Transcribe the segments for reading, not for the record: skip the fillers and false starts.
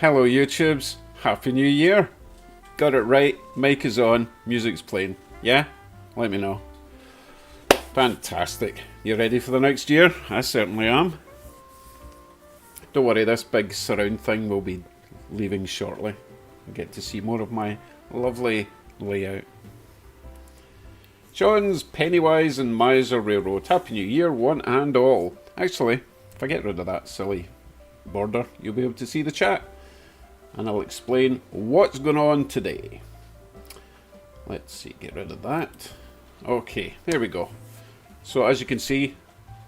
Hello YouTubes, Happy New Year! Got it right, mic is on, music's playing. Yeah? Let me know. Fantastic. You ready for the next year? I certainly am. Don't worry, this big surround thing will be leaving shortly. I get to see more of my lovely layout. Sean's Pennywise and Miser Railroad. Happy New Year, one and all. Actually, if I get rid of that silly border, you'll be able to see the chat. And I'll explain what's going on today. Let's see, get rid of that. Okay, there we go. So as you can see,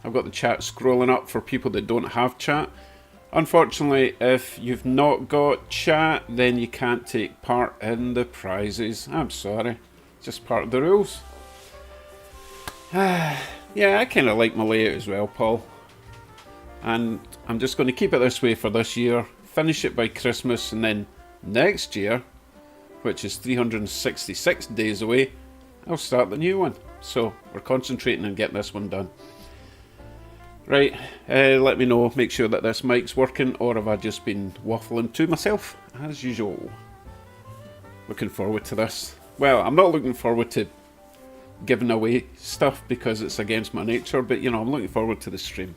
I've got the chat scrolling up for people that don't have chat. Unfortunately, if you've not got chat, then you can't take part in the prizes. I'm sorry, just part of the rules. Yeah, I kind of like my layout as well, Paul. And I'm just going to keep it this way for this year. Finish it by Christmas, and then next year, which is 366 days away, I'll start the new one. So we're concentrating on getting this one done. Right, let me know, make sure that this mic's working, or have I just been waffling to myself, as usual. Looking forward to this. Well, I'm not looking forward to giving away stuff because it's against my nature, but you know, I'm looking forward to the stream.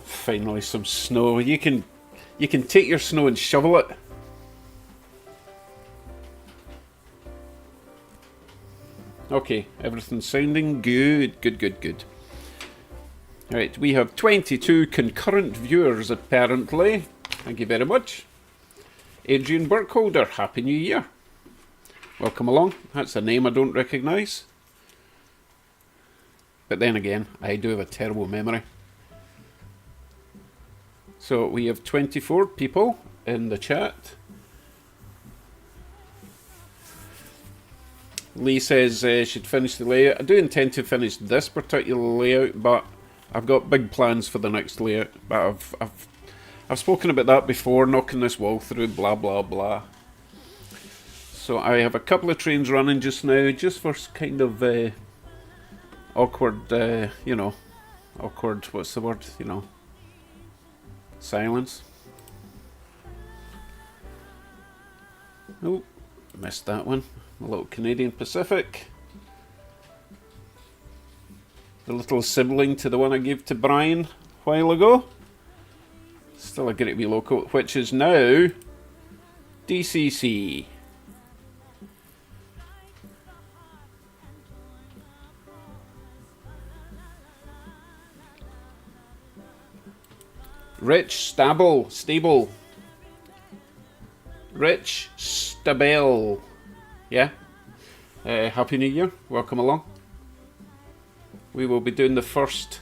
Finally some snow. You can take your snow and shovel it. Okay, everything's sounding good, good. Right, we have 22 concurrent viewers apparently. Thank you very much. Adrian Burkholder, Happy New Year. Welcome along. That's a name I don't recognise. But then again, I do have a terrible memory. So we have 24 people in the chat. Lee says she'd finish the layout. I do intend to finish this particular layout, but I've got big plans for the next layout. But I've spoken about that before, knocking this wall through, blah blah blah. So I have a couple of trains running just now, just for kind of awkward, you know, awkward. What's the word? You know. Silence. Oh, missed that one. A little Canadian Pacific. The little sibling to the one I gave to Brian a while ago. Still a great wee local, which is now DCC. Rich Stable. Rich Stabile. Yeah. Happy New Year. Welcome along. We will be doing the first...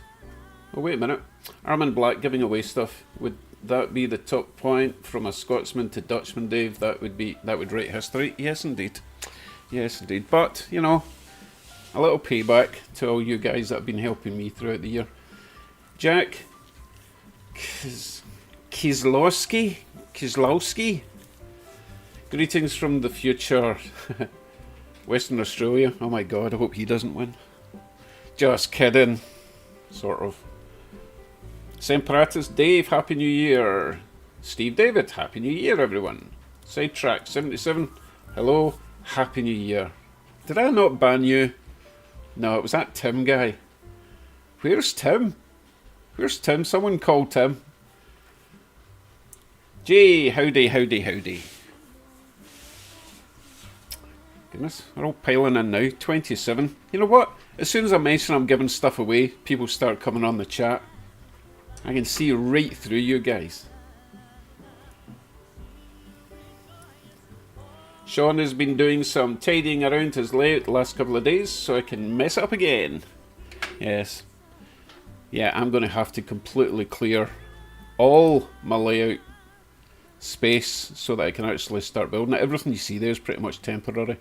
Oh, wait a minute. Armand Black giving away stuff. Would that be the top point from a Scotsman to Dutchman, Dave? That would write history. Yes, indeed. Yes, indeed. But, you know, a little payback to all you guys that have been helping me throughout the year. Jack... Kieslowski? Greetings from the future. Western Australia. Oh my god, I hope he doesn't win. Just kidding. Sort of. Semperatus Dave, Happy New Year. Steve David, Happy New Year everyone. Sidetrack 77, hello, Happy New Year. Did I not ban you? No, it was that Tim guy. Where's Tim? Where's Tim? Someone called Tim. Jay, howdy. Goodness, we're all piling in now. 27. You know what? As soon as I mention I'm giving stuff away, people start coming on the chat. I can see right through you guys. Sean has been doing some tidying around his layout the last couple of days, so I can mess it up again. Yes. Yeah, I'm going to have to completely clear all my layout space so that I can actually start building it. Everything you see there is pretty much temporary.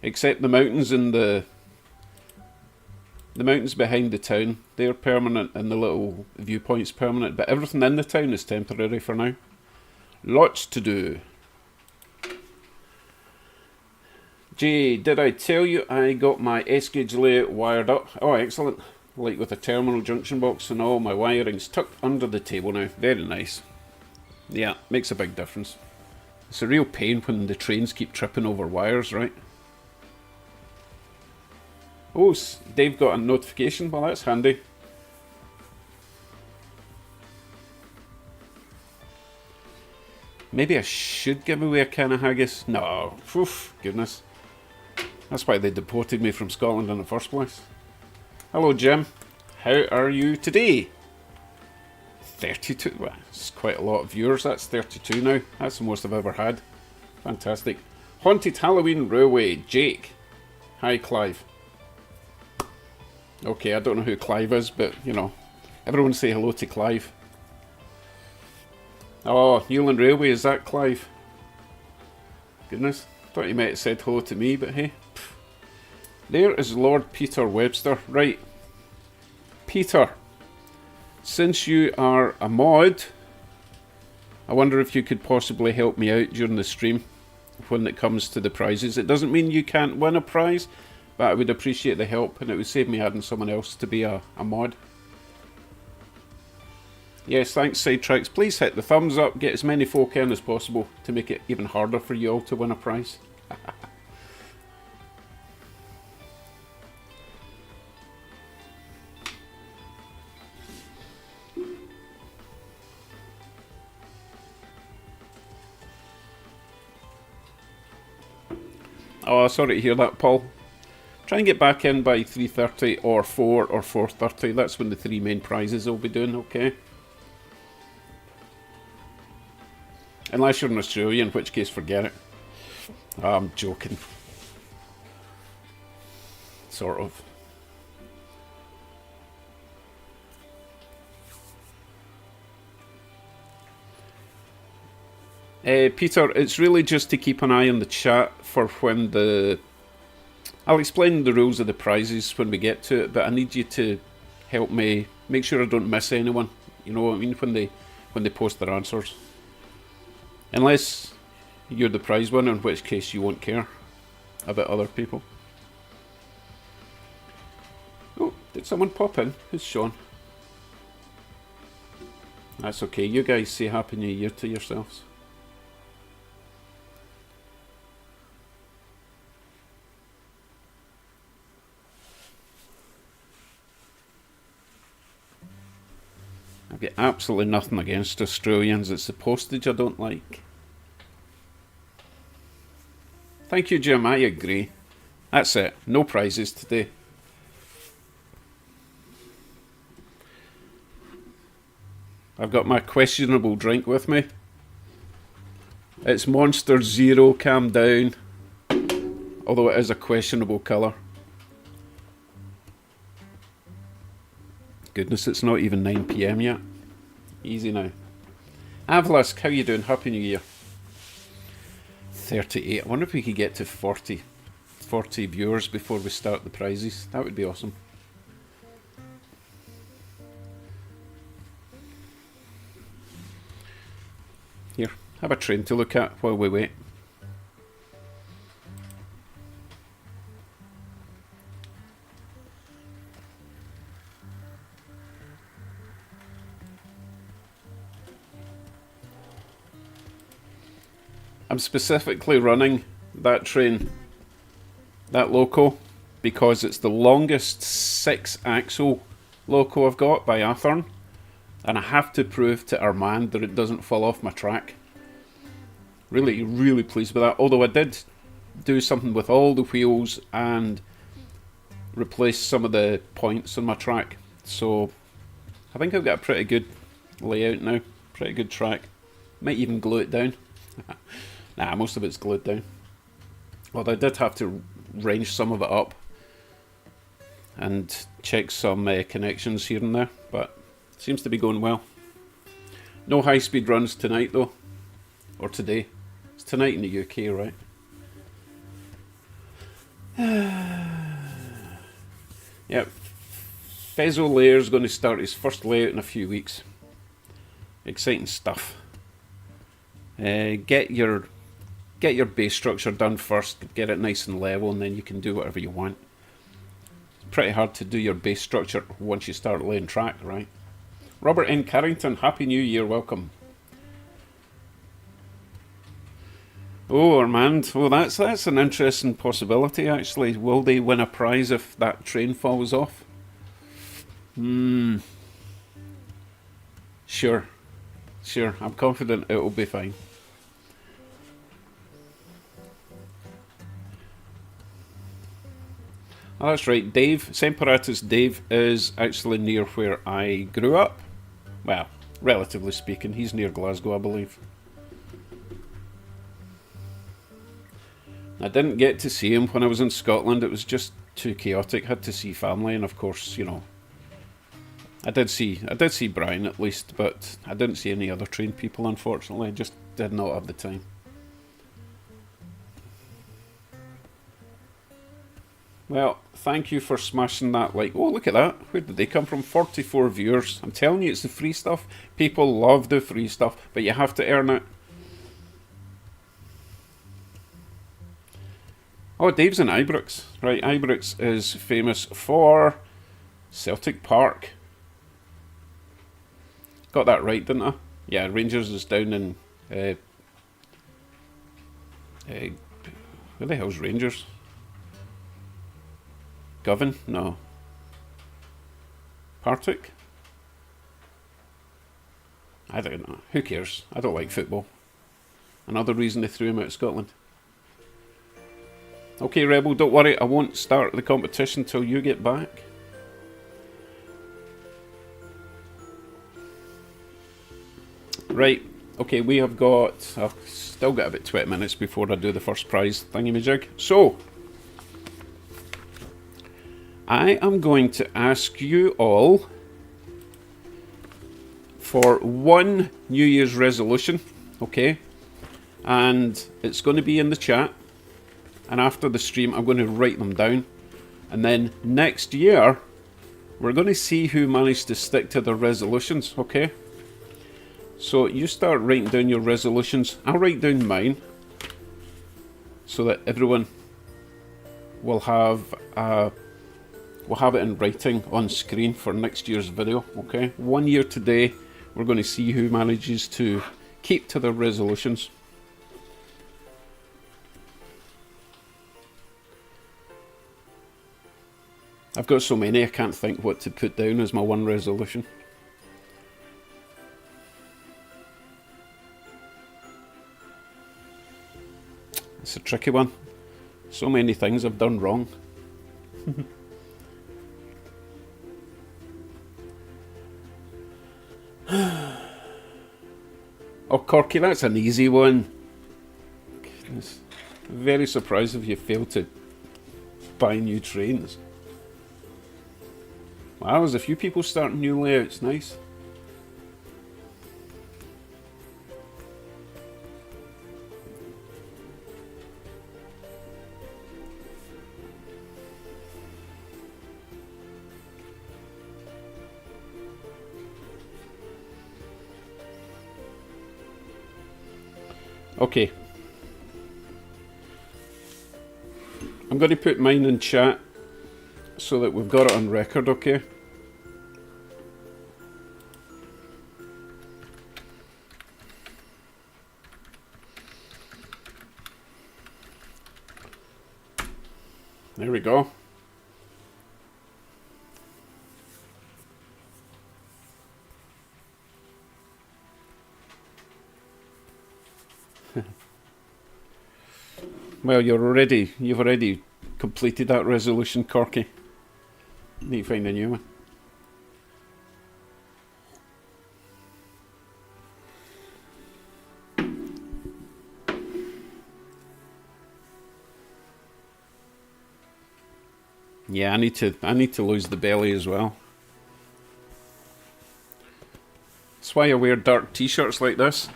Except the mountains and the mountains behind the town. They're permanent and the little viewpoints permanent, but everything in the town is temporary for now. Lots to do. Jay, did I tell you I got my S-Gauge layout wired up? Oh, excellent. like with a terminal junction box and all. My wiring's tucked under the table now. Very nice. Yeah, makes a big difference. It's a real pain when the trains keep tripping over wires, right? Oh, Dave got a notification. Well, that's handy. Maybe I should give away a can of haggis. No. Oof, goodness. That's why they deported me from Scotland in the first place. Hello, Jim. How are you today? 32. Well, it's quite a lot of viewers. That's 32 now. That's the most I've ever had. Fantastic. Haunted Halloween Railway. Jake. Hi, Clive. Okay, I don't know who Clive is, but, you know, everyone say hello to Clive. Oh, Newland Railway, is that Clive? Goodness, thought you might have said hello to me, but hey. There is Lord Peter Webster. Right. Peter, since you are a mod, I wonder if you could possibly help me out during the stream when it comes to the prizes. It doesn't mean you can't win a prize, but I would appreciate the help, and it would save me adding someone else to be a mod. Yes, thanks, Sidetracks. Please hit the thumbs up, get as many folk in as possible to make it even harder for you all to win a prize. Oh, sorry to hear that, Paul. Try and get back in by 3:30 or 4 or 4:30. That's when the three main prizes will be doing, okay? Unless you're in Australia, in which case forget it. I'm joking. Sort of. Peter, it's really just to keep an eye on the chat for when the... I'll explain the rules of the prizes when we get to it, but I need you to help me make sure I don't miss anyone. You know what I mean? When they post their answers. Unless you're the prize winner, in which case you won't care about other people. Oh, did someone pop in? Who's Sean? That's okay. You guys say Happy New Year to yourselves. I've got absolutely nothing against Australians. It's the postage I don't like. Thank you, Jim. I agree. That's it. No prizes today. I've got my questionable drink with me. It's Monster Zero. Calm down. Although it is a questionable colour. Goodness, it's not even 9 PM yet. Easy now. Avlask, how you doing? Happy New Year. 38. I wonder if we could get to 40 viewers before we start the prizes. That would be awesome. Here, have a train to look at while we wait. I'm specifically running that train, that loco, because it's the longest 6-axle loco I've got by Athearn, and I have to prove to Armand that it doesn't fall off my track. Really, really pleased with that. Although I did do something with all the wheels and replace some of the points on my track. So I think I've got a pretty good layout now. Pretty good track. Might even glue it down. Nah, most of it's glued down. Although I did have to range some of it up and check some connections here and there, but it seems to be going well. No high-speed runs tonight though, or today. It's tonight in the UK, right? Yep. Fezzo Layer's going to start his first layout in a few weeks. Exciting stuff. Get your base structure done first, get it nice and level, and then you can do whatever you want. pretty hard to do your base structure once you start laying track, right? Robert N. Carrington, Happy New Year, welcome. Oh, Armand, well that's an interesting possibility actually. Will they win a prize if that train falls off? Sure, I'm confident it will be fine. Oh, that's right, Dave, Semperatus Dave is actually near where I grew up. Well, relatively speaking, he's near Glasgow, I believe. I didn't get to see him when I was in Scotland, it was just too chaotic, had to see family, and of course, you know, I did see Brian at least, but I didn't see any other trained people, unfortunately, I just did not have the time. Well, thank you for smashing that like. Oh, look at that. Where did they come from? 44 viewers. I'm telling you, it's the free stuff. People love the free stuff, but you have to earn it. Oh, Dave's in Ibrox. Right, Ibrox is famous for Celtic Park. Got that right, didn't I? Yeah, Rangers is down in... where the hell's Rangers? Govan? No. Partick? I don't know. Who cares? I don't like football. Another reason they threw him out of Scotland. Okay, Rebel, don't worry. I won't start the competition till you get back. Right. Okay, we have got... I've still got about 20 minutes before I do the first prize thingy-majig. So... I am going to ask you all for one New Year's resolution, okay? And it's going to be in the chat. And after the stream, I'm going to write them down. And then next year, we're going to see who managed to stick to their resolutions, okay? So you start writing down your resolutions. I'll write down mine so that everyone will have it in writing on screen for next year's video, okay? 1 year today, we're going to see who manages to keep to their resolutions. I've got so many I can't think what to put down as my one resolution. It's a tricky one. So many things I've done wrong. Oh, Corky, that's an easy one. Goodness. Very surprised if you failed to buy new trains. Wow, there's a few people starting new layouts. Nice. Okay. I'm going to put mine in chat so that we've got it on record, okay? There we go. Well, you've already completed that resolution, Corky. Need to find a new one. Yeah, I need to lose the belly as well. That's why I wear dark t-shirts like this.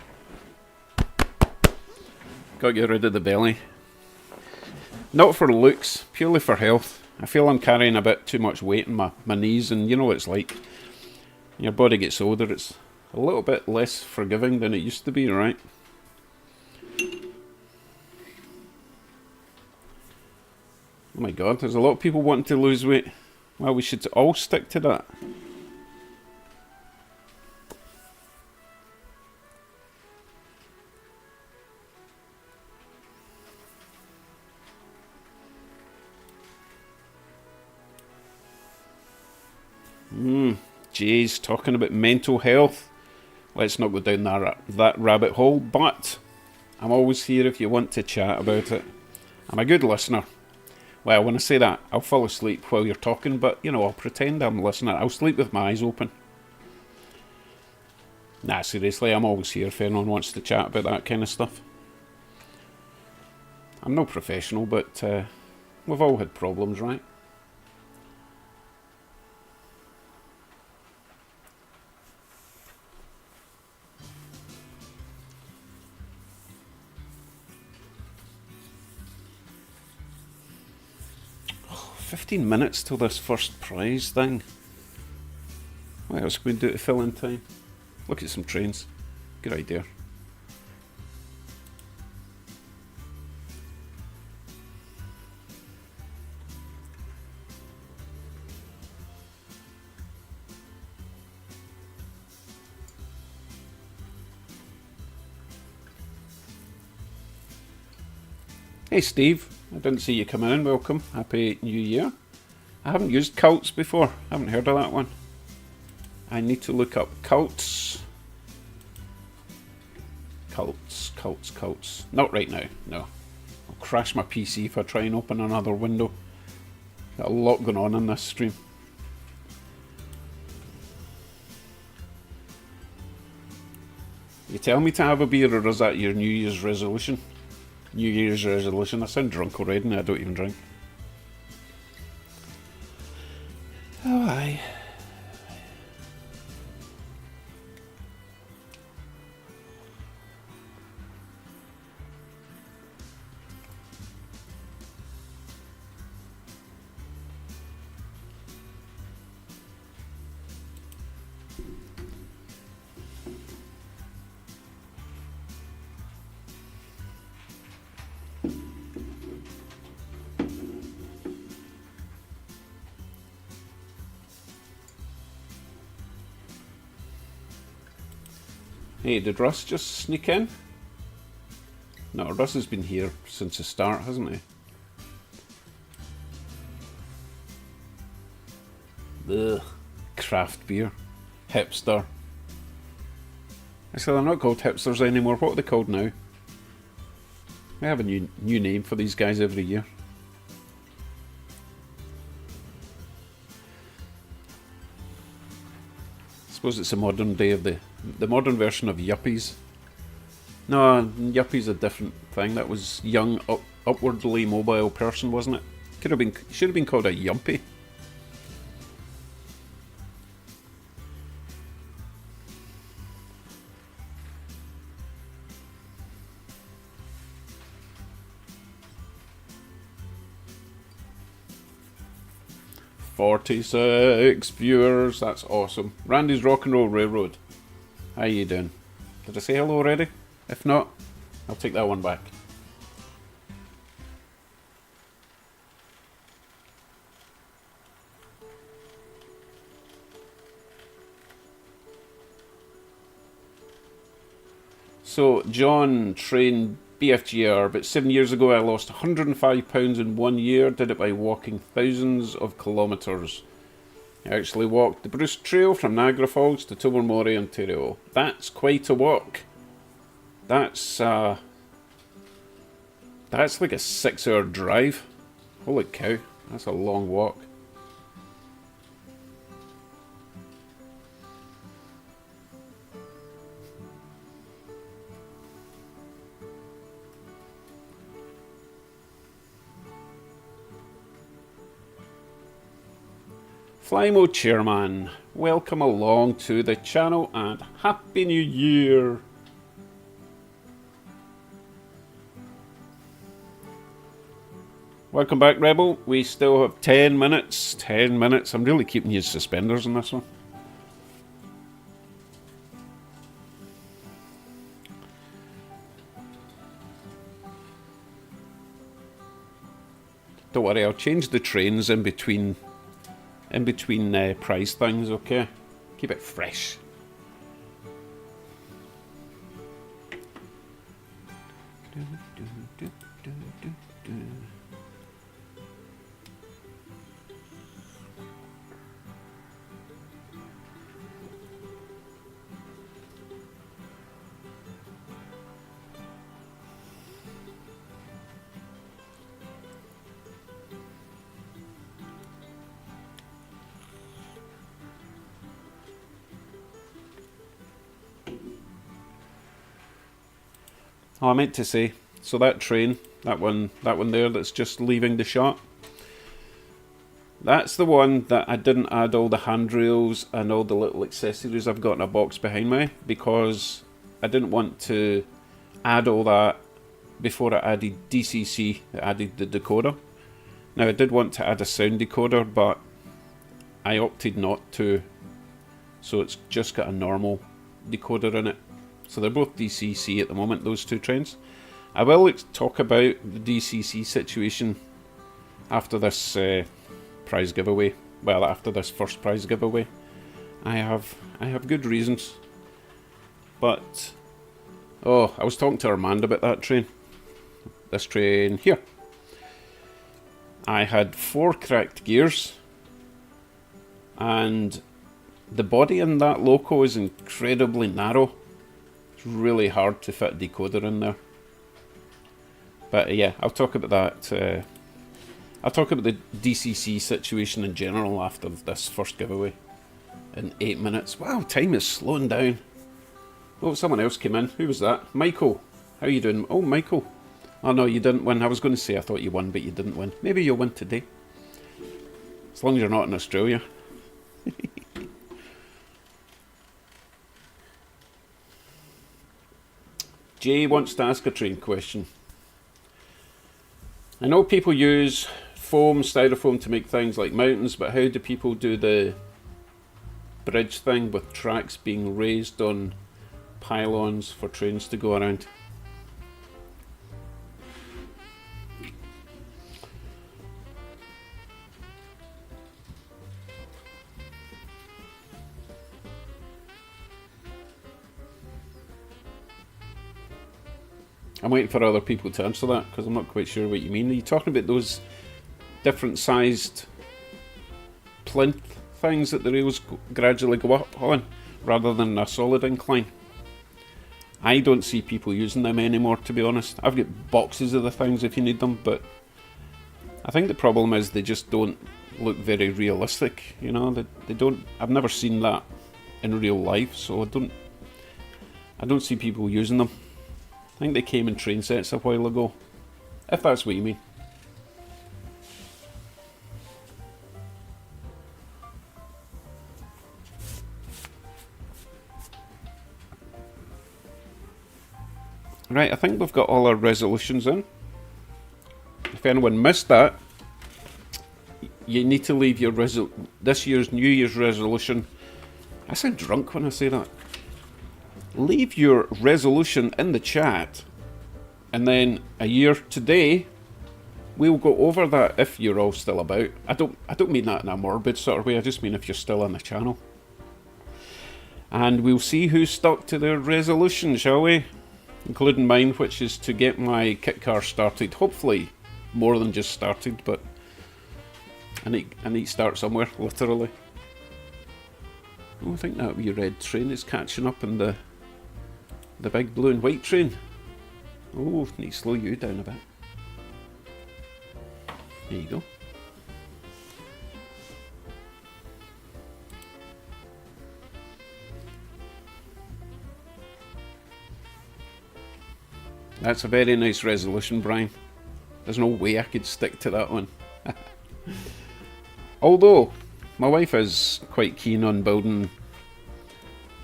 Got to get rid of the belly. Not for looks, purely for health. I feel I'm carrying a bit too much weight in my knees, and you know what it's like. When your body gets older, it's a little bit less forgiving than it used to be, right? Oh my god, there's a lot of people wanting to lose weight. Well, we should all stick to that. Jay's talking about mental health. Let's not go down that rabbit hole, but I'm always here if you want to chat about it. I'm a good listener. Well, when I say that, I'll fall asleep while you're talking, but, you know, I'll pretend I'm listening. I'll sleep with my eyes open. Nah, seriously, I'm always here if anyone wants to chat about that kind of stuff. I'm no professional, but we've all had problems, right? Oh, 15 minutes till this first prize thing. What else can we do to fill in time? Look at some trains. Good idea. Hey Steve, I didn't see you come in. Welcome. Happy New Year. I haven't used Cults before. I haven't heard of that one. I need to look up Cults. Cults. Not right now, no. I'll crash my PC if I try and open another window. Got a lot going on in this stream. You tell me to have a beer, or is that your New Year's resolution? New Year's resolution? I sound drunk already and I don't even drink. Oh, aye. Hey, did Russ just sneak in? No, Russ has been here since the start, hasn't he? Ugh. Craft beer. Hipster. Actually, they're not called hipsters anymore. What are they called now? We have a new name for these guys every year. I suppose it's a modern day of the modern version of yuppies. No, yuppie's a different thing. That was young, upwardly mobile person, wasn't it? Should have been called a yumpie. "46 viewers, that's awesome. Randy's Rock and Roll Railroad. How you doing? Did I say hello already? If not, I'll take that one back. So, John trained BFGR, but 7 years ago I lost £105 in 1 year, did it by walking thousands of kilometres. I actually walked the Bruce Trail from Niagara Falls to Tobermory, Ontario. That's quite a walk. That's like a 6-hour drive. Holy cow, that's a long walk. Flymo Chairman, welcome along to the channel and Happy New Year! Welcome back, Rebel. We still have 10 minutes. 10 minutes. I'm really keeping you suspenders on this one. Don't worry, I'll change the trains in between in between prize things, okay? Keep it fresh. Oh, I meant to say, so that train, that one there that's just leaving the shop, that's the one that I didn't add all the handrails and all the little accessories I've got in a box behind me, because I didn't want to add all that before I added DCC, I added the decoder. Now I did want to add a sound decoder, but I opted not to, so it's just got a normal decoder in it. So they're both DCC at the moment, those two trains. I will talk about the DCC situation after this prize giveaway. Well, after this first prize giveaway. I have good reasons. But, oh, I was talking to Armand about that train. This train here. I had 4 cracked gears. And the body in that loco is incredibly narrow. Really hard to fit a decoder in there. But yeah, I'll talk about that. I'll talk about the DCC situation in general after this first giveaway in 8 minutes. Wow, time is slowing down. Oh, someone else came in. Who was that? Michael. How are you doing? Oh, Michael. Oh no, you didn't win. I was going to say I thought you won, but you didn't win. Maybe you'll win today. As long as you're not in Australia. Jay wants to ask a train question. I know people use foam, styrofoam to make things like mountains, but how do people do the bridge thing with tracks being raised on pylons for trains to go around? I'm waiting for other people to answer that because I'm not quite sure what you mean. Are you talking about those different sized plinth things that the rails gradually go up on rather than a solid incline? I don't see people using them anymore, to be honest. I've got boxes of the things if you need them, but I think the problem is they just don't look very realistic. You know, they don't. I've never seen that in real life, so I don't see people using them. I think they came in train sets a while ago, if that's what you mean. Right, I think we've got all our resolutions in. If anyone missed that, you need to leave your this year's New Year's resolution. I sound drunk when I say that. Leave your resolution in the chat, and then a year today we'll go over that if you're all still about. I don't mean that in a morbid sort of way, I just mean if you're still on the channel. And we'll see who stuck to their resolution, shall we? Including mine, which is to get my kit car started. Hopefully more than just started, but I need to start somewhere, literally. Oh, I think that wee red train is catching up in the big blue and white train. Oh, need to slow you down a bit. There you go. That's a very nice resolution, Brian. There's no way I could stick to that one. Although, my wife is quite keen on building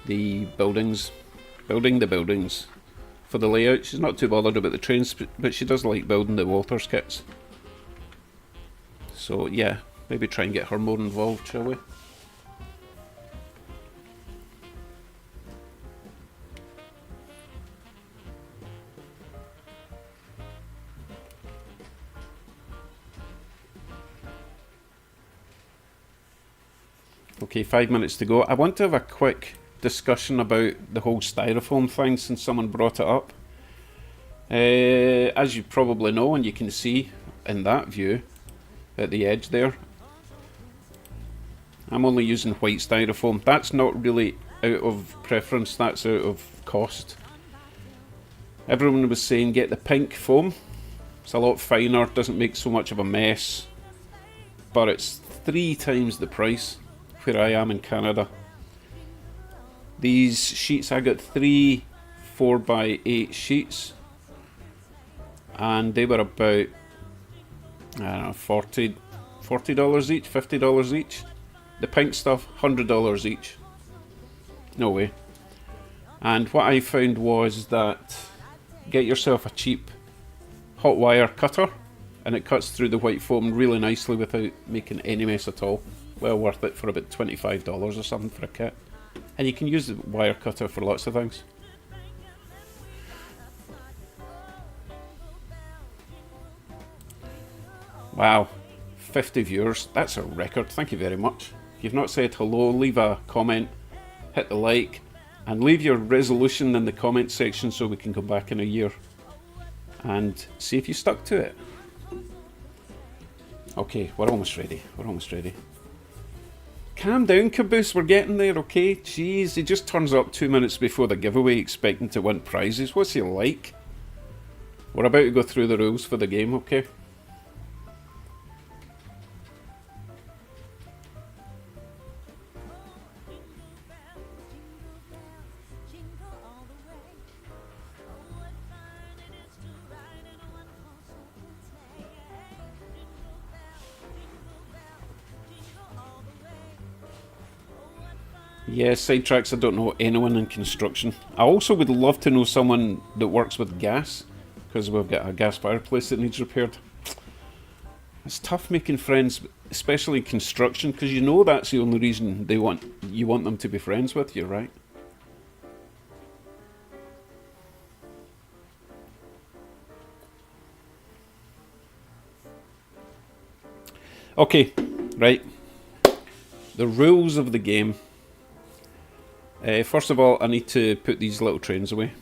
the buildings for the layout. She's not too bothered about the trains, but she does like building the Walters kits. So yeah, maybe try and get her more involved, shall we? Okay, 5 minutes to go. I want to have a quick discussion about the whole styrofoam thing since someone brought it up. As you probably know, and you can see in that view at the edge there, I'm only using white styrofoam. That's not really out of preference, that's out of cost. Everyone was saying get the pink foam. It's a lot finer, doesn't make so much of a mess, but it's 3 times the price where I am in Canada. These sheets, I got 3 4x8 sheets, and they were about, I don't know, $40 each, $50 each. The pink stuff, $100 each. No way. And what I found was that get yourself a cheap hot wire cutter, and it cuts through the white foam really nicely without making any mess at all. Well worth it for about $25 or something for a kit. And you can use the wire cutter for lots of things. Wow, 50 viewers, that's a record, thank you very much. If you've not said hello, leave a comment, hit the like, and leave your resolution in the comment section so we can come back in a year and see if you stuck to it. Okay, we're almost ready, we're almost ready. Calm down, Caboose, we're getting there, okay? Jeez, he just turns up 2 minutes before the giveaway expecting to win prizes. What's he like? We're about to go through the rules for the game, okay? Yeah, sidetracks, I don't know anyone in construction. I also would love to know someone that works with gas, because we've got a gas fireplace that needs repaired. It's tough making friends, especially in construction, because you know that's the only reason you want them to be friends with you, right? Okay, right. The rules of the game. First of all, I need to put these little trains away.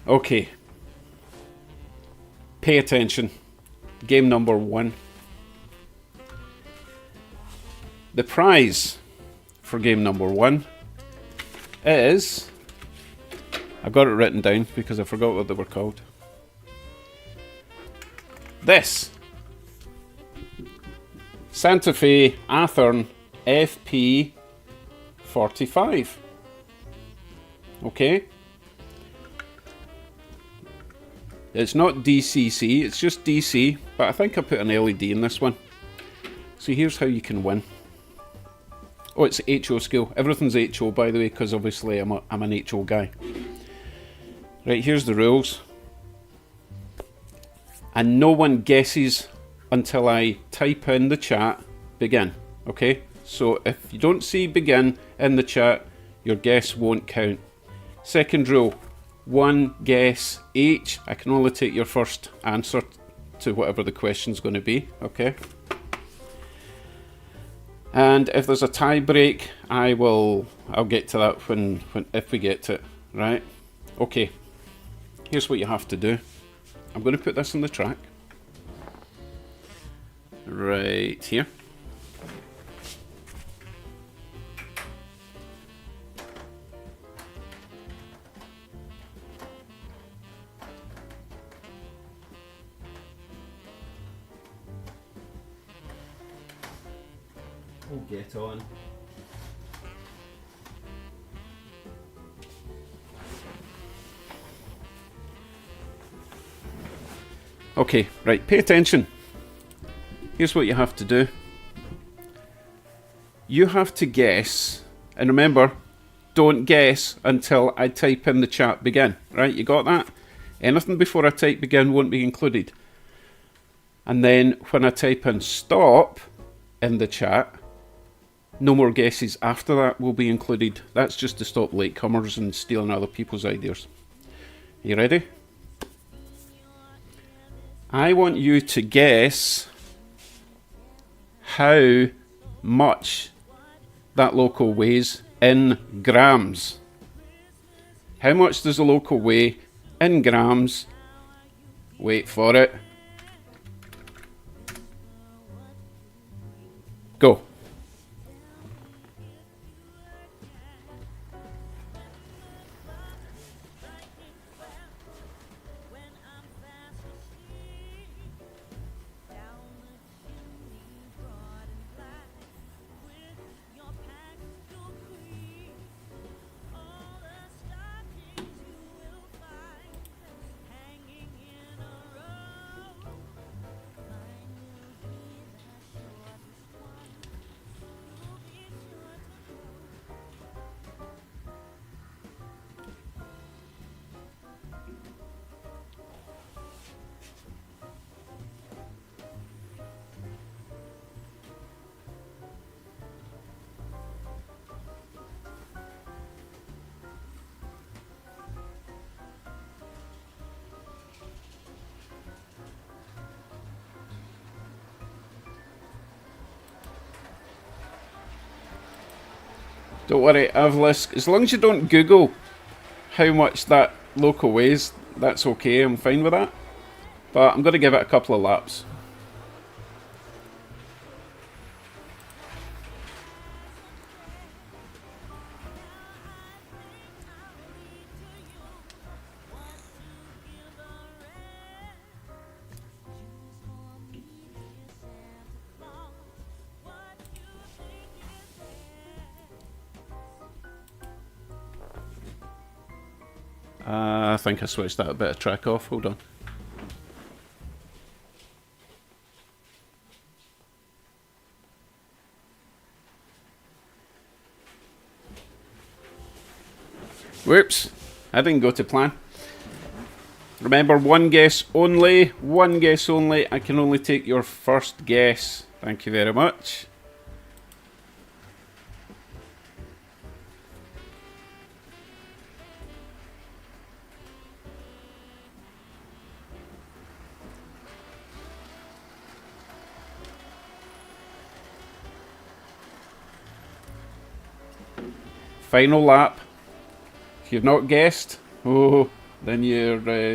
Okay. Pay attention. Game number 1. The prize for game number 1 is... I got it written down because I forgot what they were called. This. Santa Fe Athearn FP45. Okay? It's not DCC, it's just DC, but I think I put an LED in this one. So here's how you can win. Oh, it's HO skill. Everything's HO, by the way, because obviously I'm an HO guy. Right, here's the rules. And no one guesses until I type in the chat, begin. Okay? So if you don't see begin in the chat, your guess won't count. Second rule. 1 guess each. I can only take your first answer to whatever the question's going to be, okay? And if there's a tie break, I'll get to that if we get to it, right? Okay. Here's what you have to do. I'm going to put this on the track. Right here. Oh, get on. Okay, right, pay attention. Here's what you have to do. You have to guess, and remember, don't guess until I type in the chat begin. Right, you got that? Anything before I type begin won't be included. And then when I type in stop in the chat, no more guesses after that will be included. That's just to stop latecomers and stealing other people's ideas. You ready? I want you to guess how much that local weighs in grams. How much does a local weigh in grams? Wait for it. Go. Don't worry, Avlis, as long as you don't Google how much that local weighs, that's okay, I'm fine with that. But I'm going to give it a couple of laps. I think I switched that bit of track off, hold on. Whoops, I didn't go to plan. Remember, one guess only, one guess only. I can only take your first guess. Thank you very much. Final lap. If you've not guessed, then you've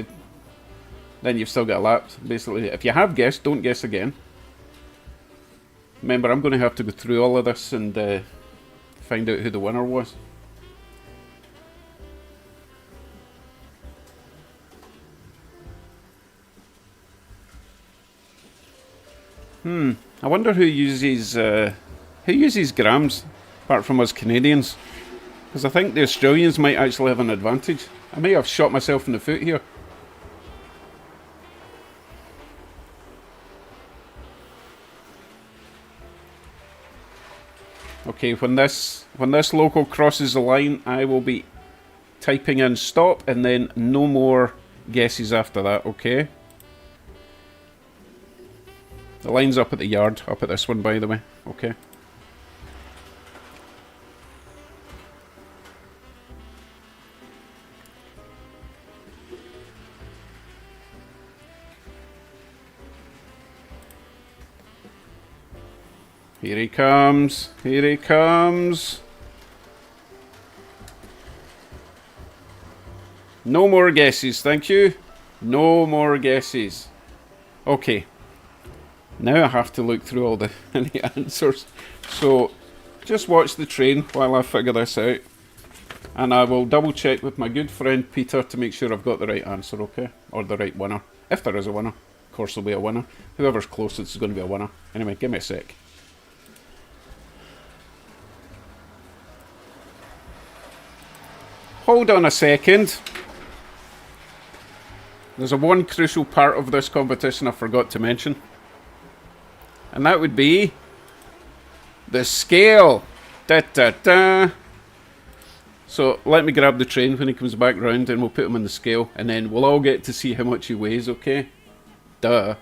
still got a lap. Basically, if you have guessed, don't guess again. Remember, I'm going to have to go through all of this and find out who the winner was. I wonder who uses grams apart from us Canadians. Because I think the Australians might actually have an advantage. I may have shot myself in the foot here. Okay, when this local crosses the line, I will be typing in stop and then no more guesses after that, okay? The line's up at the yard, up at this one by the way, okay? Here he comes, here he comes. No more guesses, thank you. No more guesses. Okay. Now I have to look through all the answers. So, just watch the train while I figure this out. And I will double check with my good friend Peter to make sure I've got the right answer, okay? Or the right winner. If there is a winner. Of course there'll be a winner. Whoever's closest is going to be a winner. Anyway, give me a sec. Hold on a second. There's a one crucial part of this competition I forgot to mention. And that would be the scale. Da da da. So let me grab the train when he comes back round and we'll put him on the scale. And then we'll all get to see how much he weighs, okay? Duh.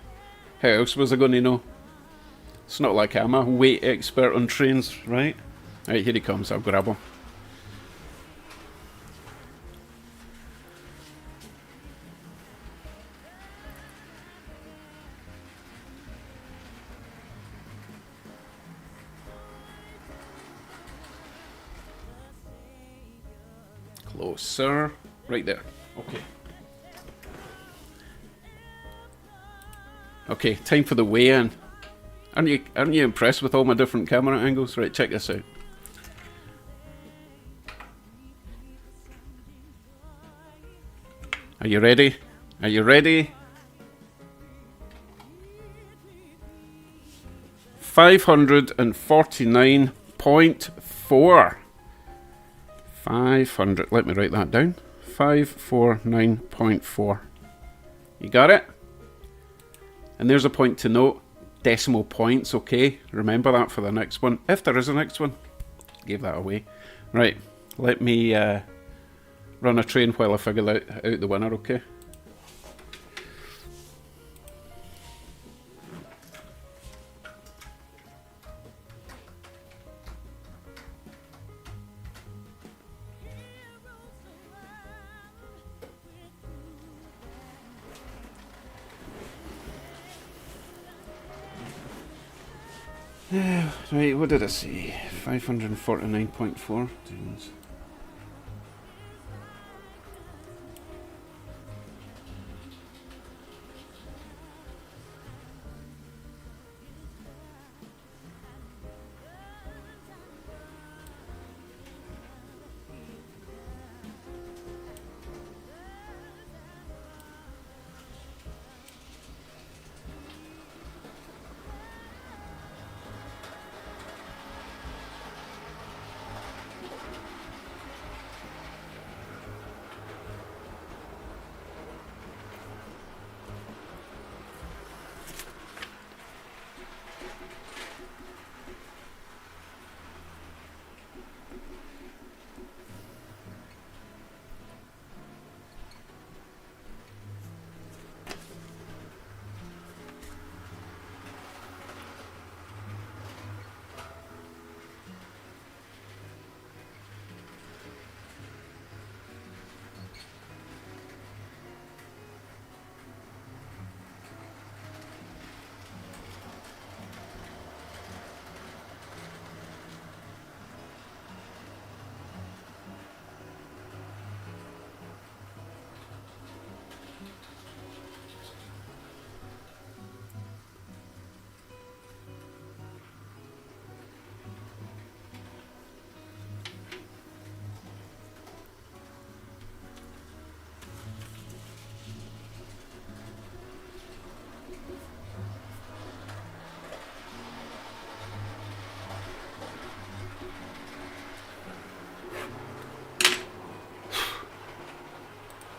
How else was I going to know? It's not like I'm a weight expert on trains, right? Alright, here he comes. I'll grab him. Closer. Right there. Okay. Okay, time for the weigh-in. Aren't you impressed with all my different camera angles? Right, check this out. Are you ready? Are you ready? 549.4. 500. Let me write that down. 549.4. You got it? And there's a point to note. Decimal points, okay? Remember that for the next one. If there is a next one. Gave that away. Right. Let me run a train while I figure out the winner, okay? Right, what did I say? 549.4.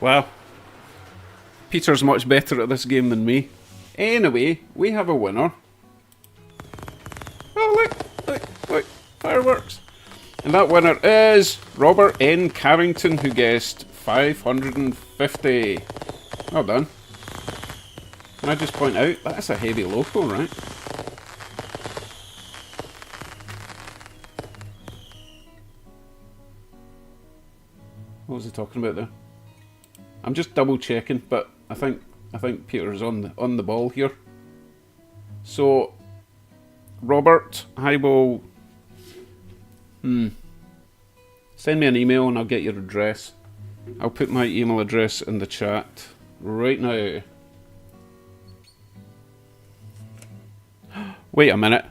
Wow. Peter's much better at this game than me. Anyway, we have a winner. Oh, look, fireworks. And that winner is Robert N. Carrington, who guessed 550. Well done. Can I just point out, that's a heavy local, right? What was he talking about there? I'm just double checking, but I think Peter's on the ball here. So, Robert, I will send me an email and I'll get your address. I'll put my email address in the chat right now. Wait a minute.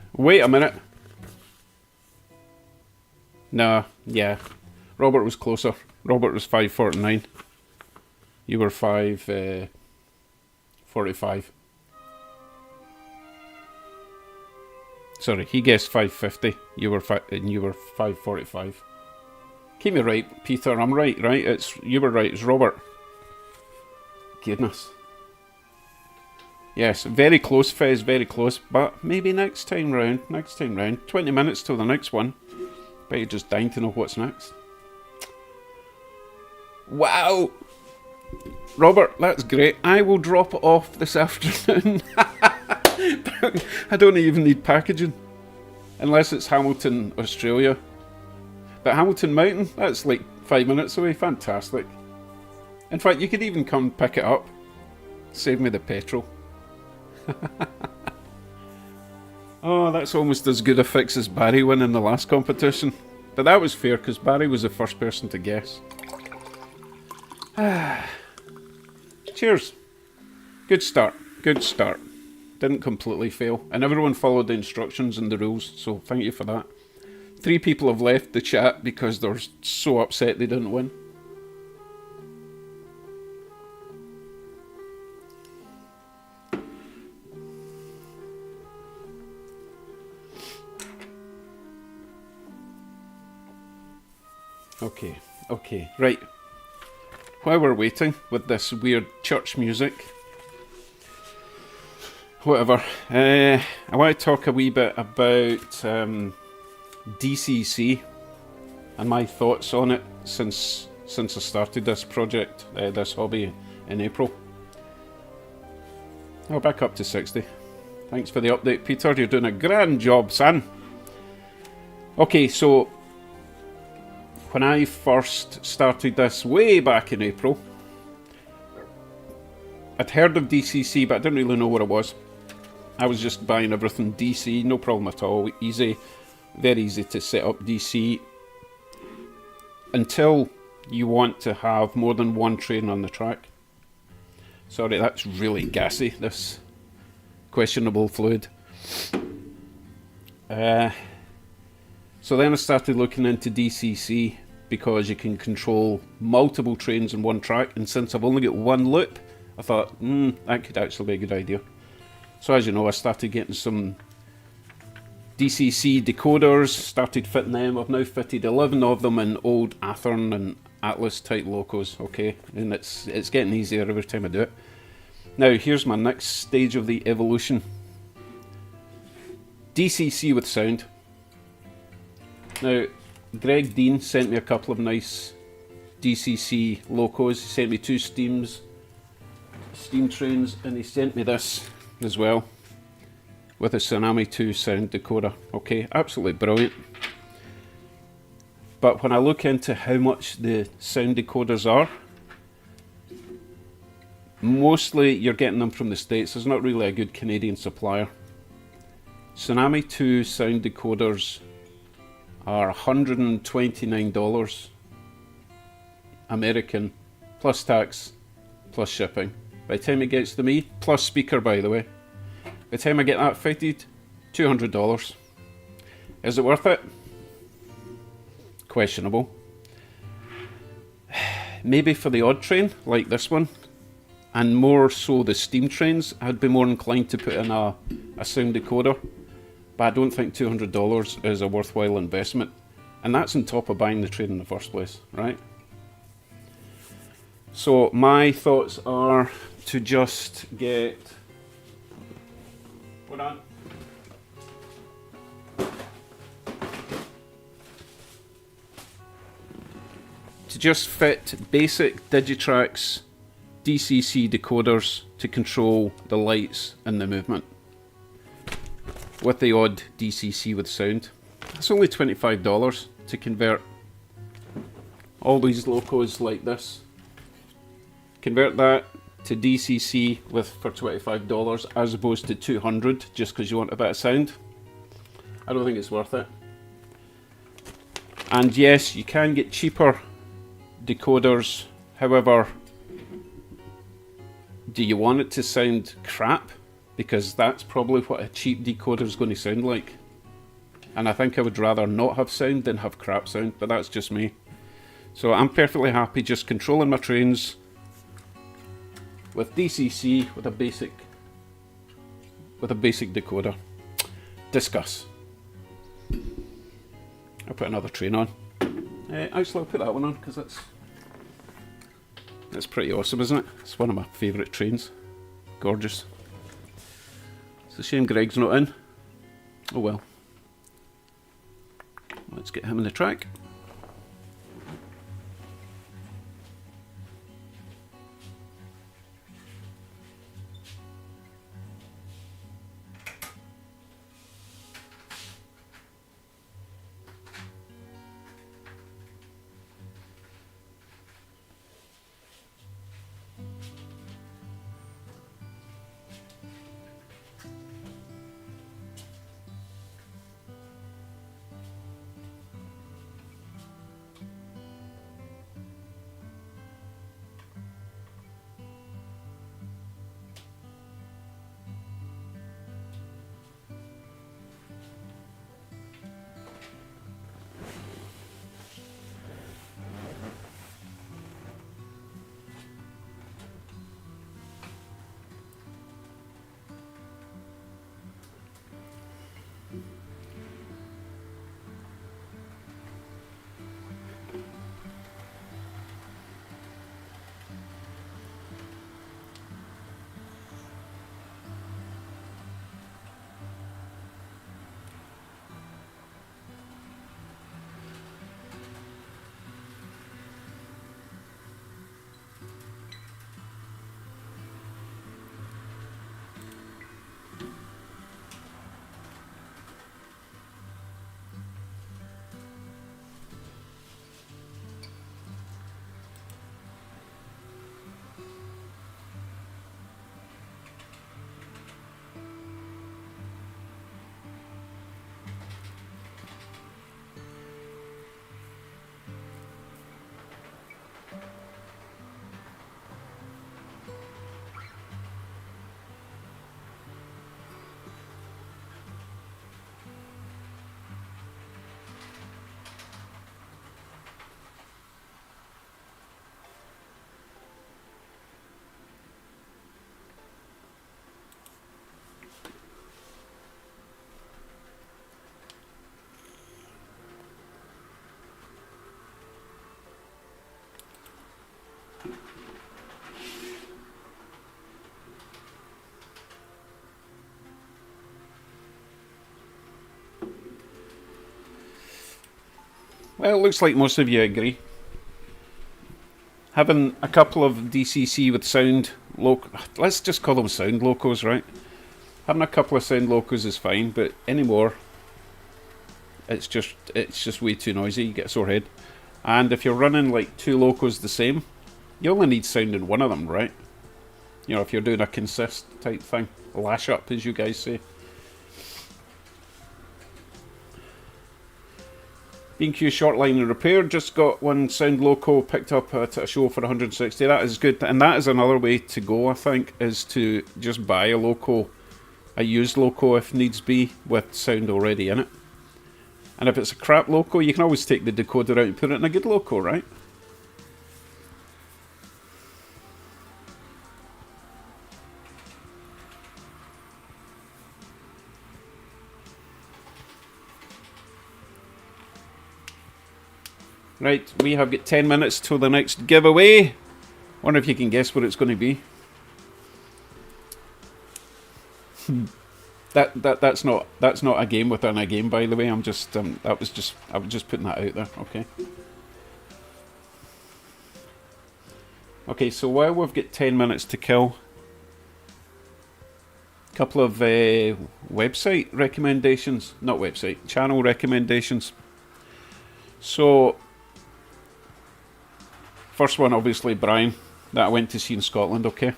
Nah, yeah. Robert was closer. Robert was 549. You were 545. Sorry, he guessed 550. You were 545. Keep me right, Peter. I'm right? You were right. It's Robert. goodness. Yes, very close, Fez, very close. But maybe next time round. 20 minutes till the next one. Bet you're just dying to know what's next. Wow! Robert, that's great. I will drop it off this afternoon. I don't even need packaging. Unless it's Hamilton, Australia. But Hamilton Mountain, that's like 5 minutes away. Fantastic. In fact, you could even come pick it up. Save me the petrol. Oh, that's almost as good a fix as Barry winning the last competition. But that was fair because Barry was the first person to guess. Cheers. Good start. Good start. Didn't completely fail. And everyone followed the instructions and the rules, so thank you for that. 3 people have left the chat because they're so upset they didn't win. Okay, right. While we're waiting with this weird church music, whatever, I want to talk a wee bit about DCC and my thoughts on it since I started this project, this hobby in April. Oh, back up to 60. Thanks for the update, Peter. You're doing a grand job, son. Okay, so when I first started this way back in April, I'd heard of DCC, but I didn't really know what it was. I was just buying everything DC, no problem at all. Easy, very easy to set up DC. Until you want to have more than one train on the track. Sorry, that's really gassy, this questionable fluid. So then I started looking into DCC because you can control multiple trains on one track, and since I've only got one loop, I thought, that could actually be a good idea. So as you know, I started getting some DCC decoders, started fitting them. I've now fitted 11 of them in old Athearn and Atlas type locos, okay? And it's getting easier every time I do it. Now here's my next stage of the evolution. DCC with sound. Now, Greg Dean sent me a couple of nice DCC locos. He sent me 2 steam trains, and he sent me this as well with a Tsunami 2 sound decoder. Okay, absolutely brilliant. But when I look into how much the sound decoders are, mostly you're getting them from the States. There's not really a good Canadian supplier. Tsunami 2 sound decoders are $129 American, plus tax, plus shipping. By the time it gets to me, plus speaker by the way, by the time I get that fitted, $200. Is it worth it? Questionable. Maybe for the odd train, like this one, and more so the steam trains, I'd be more inclined to put in a sound decoder. But I don't think $200 is a worthwhile investment. And that's on top of buying the train in the first place, right? So my thoughts are to just get... Hold on. To just fit basic Digitrax DCC decoders to control the lights and the movement, with the odd DCC with sound. That's only $25 to convert all these locos like this. Convert that to DCC for $25 as opposed to $200 just because you want a bit of sound. I don't think it's worth it. And yes, you can get cheaper decoders. However, do you want it to sound crap? Because that's probably what a cheap decoder is going to sound like. And I think I would rather not have sound than have crap sound, but that's just me. So I'm perfectly happy just controlling my trains with DCC with a basic decoder. Discuss. I'll put another train on. Actually, I'll put that one on because That's pretty awesome, isn't it? It's one of my favourite trains. Gorgeous. It's a shame Greg's not in. Oh well. Let's get him in the track. Well, it looks like most of you agree. Having a couple of DCC with sound let's just call them sound locos, right? Having a couple of sound locos is fine, but anymore, it's just way too noisy. You get a sore head. And if you're running like two locos the same, you only need sound in one of them, right? You know, if you're doing a consist type thing, lash up, as you guys say. B&Q Shortline and Repair just got one sound loco picked up at a show for 160. That is good, and that is another way to go, I think, is to just buy a loco, a used loco if needs be, with sound already in it. And if it's a crap loco, you can always take the decoder out and put it in a good loco, right? Right, we have got 10 minutes till the next giveaway. Wonder if you can guess what it's going to be. That's not a game within a game, by the way. I was just putting that out there. Okay. Okay, so while we've got 10 minutes to kill, a couple of website recommendations, not website, channel recommendations. So, first one, obviously, Brian, that I went to see in Scotland, okay?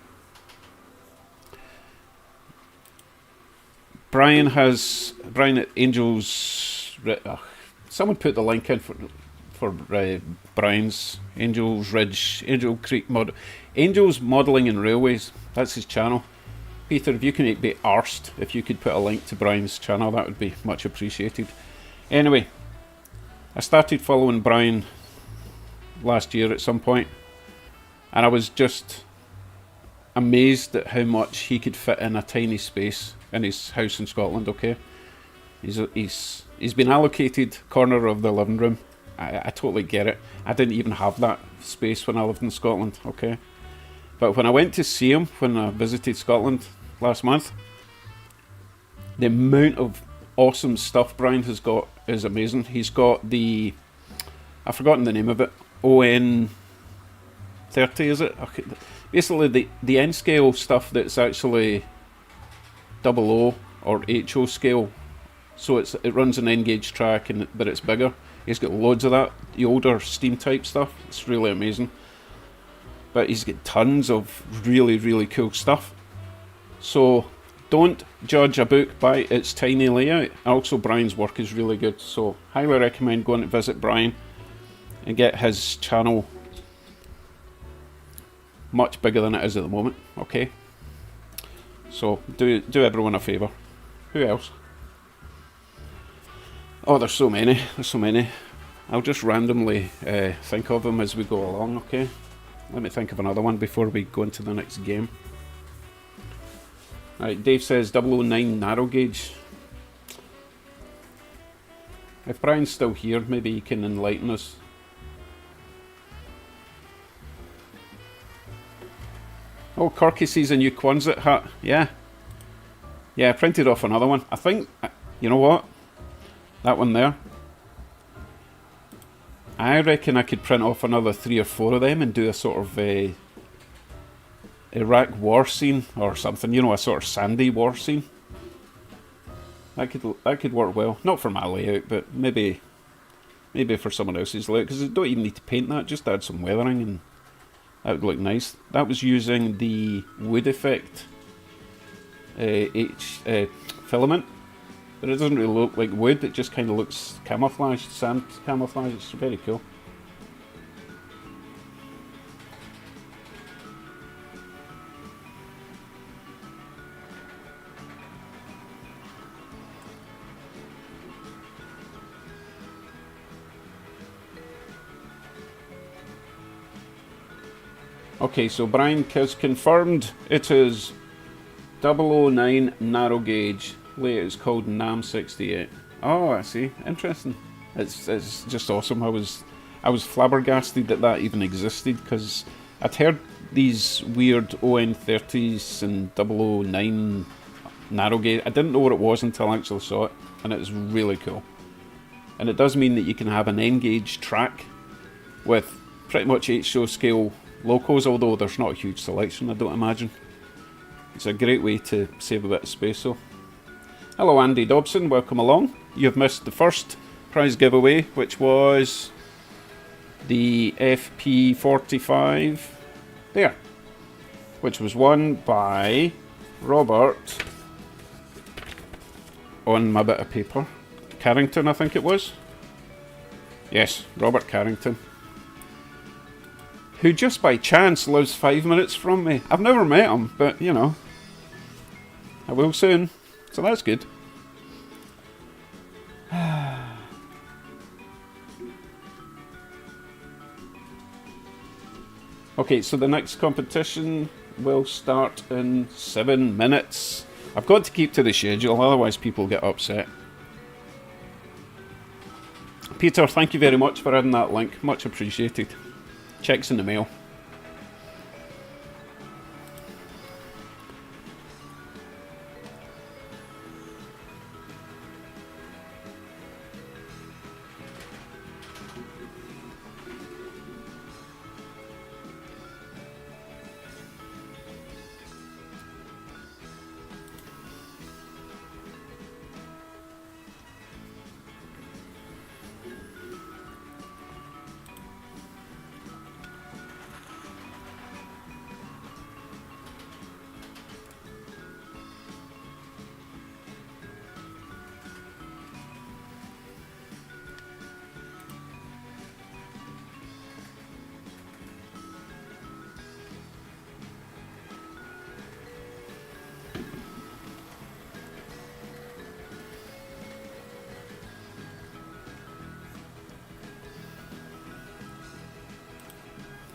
Brian at Angels, someone put the link in for Brian's Angels Ridge, Angel Creek Angels Modelling and Railways. That's his channel. Peter, if you can be arsed, if you could put a link to Brian's channel, that would be much appreciated. Anyway, I started following Brian last year at some point, and I was just amazed at how much he could fit in a tiny space in his house in Scotland. Okay, he's been allocated corner of the living room, I totally get it. I didn't even have that space when I lived in Scotland, okay? But when I went to see him, when I visited Scotland last month, the amount of awesome stuff Brian has got is amazing. He's got the... I've forgotten the name of it. ON 30, is it? Okay. Basically, the N scale stuff that's actually double O or HO scale. So it runs an N gauge track, but it's bigger. He's got loads of that. The older Steam type stuff. It's really amazing. But he's got tons of really, really cool stuff. So don't judge a book by its tiny layout. Also, Brian's work is really good. So highly recommend going to visit Brian and get his channel much bigger than it is at the moment. Okay. So do everyone a favour. Who else? Oh, there's so many. There's so many. I'll just randomly think of them as we go along, okay? Let me think of another one before we go into the next game. Right, Dave says 009 narrow gauge. If Brian's still here, maybe he can enlighten us. Oh, Corky sees a new Quonset hat. Yeah. Yeah, I printed off another one. I think, you know what? That one there. I reckon I could print off another 3 or 4 of them and do a sort of Iraq war scene or something. You know, a sort of sandy war scene. That could work well. Not for my layout, but maybe for someone else's layout. Because you don't even need to paint that. Just add some weathering and that would look nice. That was using the wood effect filament. But it doesn't really look like wood, it just kind of looks camouflaged, sand camouflage. It's very cool. Okay, so Brian has confirmed it is 009 narrow gauge. Layout is called NAM68. Oh, I see. Interesting. It's just awesome. I was flabbergasted that even existed because I'd heard these weird ON30s and 009 narrow gauge. I didn't know what it was until I actually saw it, and it was really cool. And it does mean that you can have an N gauge track with pretty much HO scale locos, although there's not a huge selection, I don't imagine. It's a great way to save a bit of space though. Hello Andy Dobson, welcome along. You've missed the first prize giveaway, which was the FP45 there, which was won by Robert on my bit of paper. Carrington, I think it was. Yes, Robert Carrington. Who just by chance lives 5 minutes from me. I've never met him, but you know, I will soon. So that's good. Okay, so the next competition will start in 7 minutes. I've got to keep to the schedule, otherwise people get upset. Peter, thank you very much for adding that link. Much appreciated. Check's in the mail.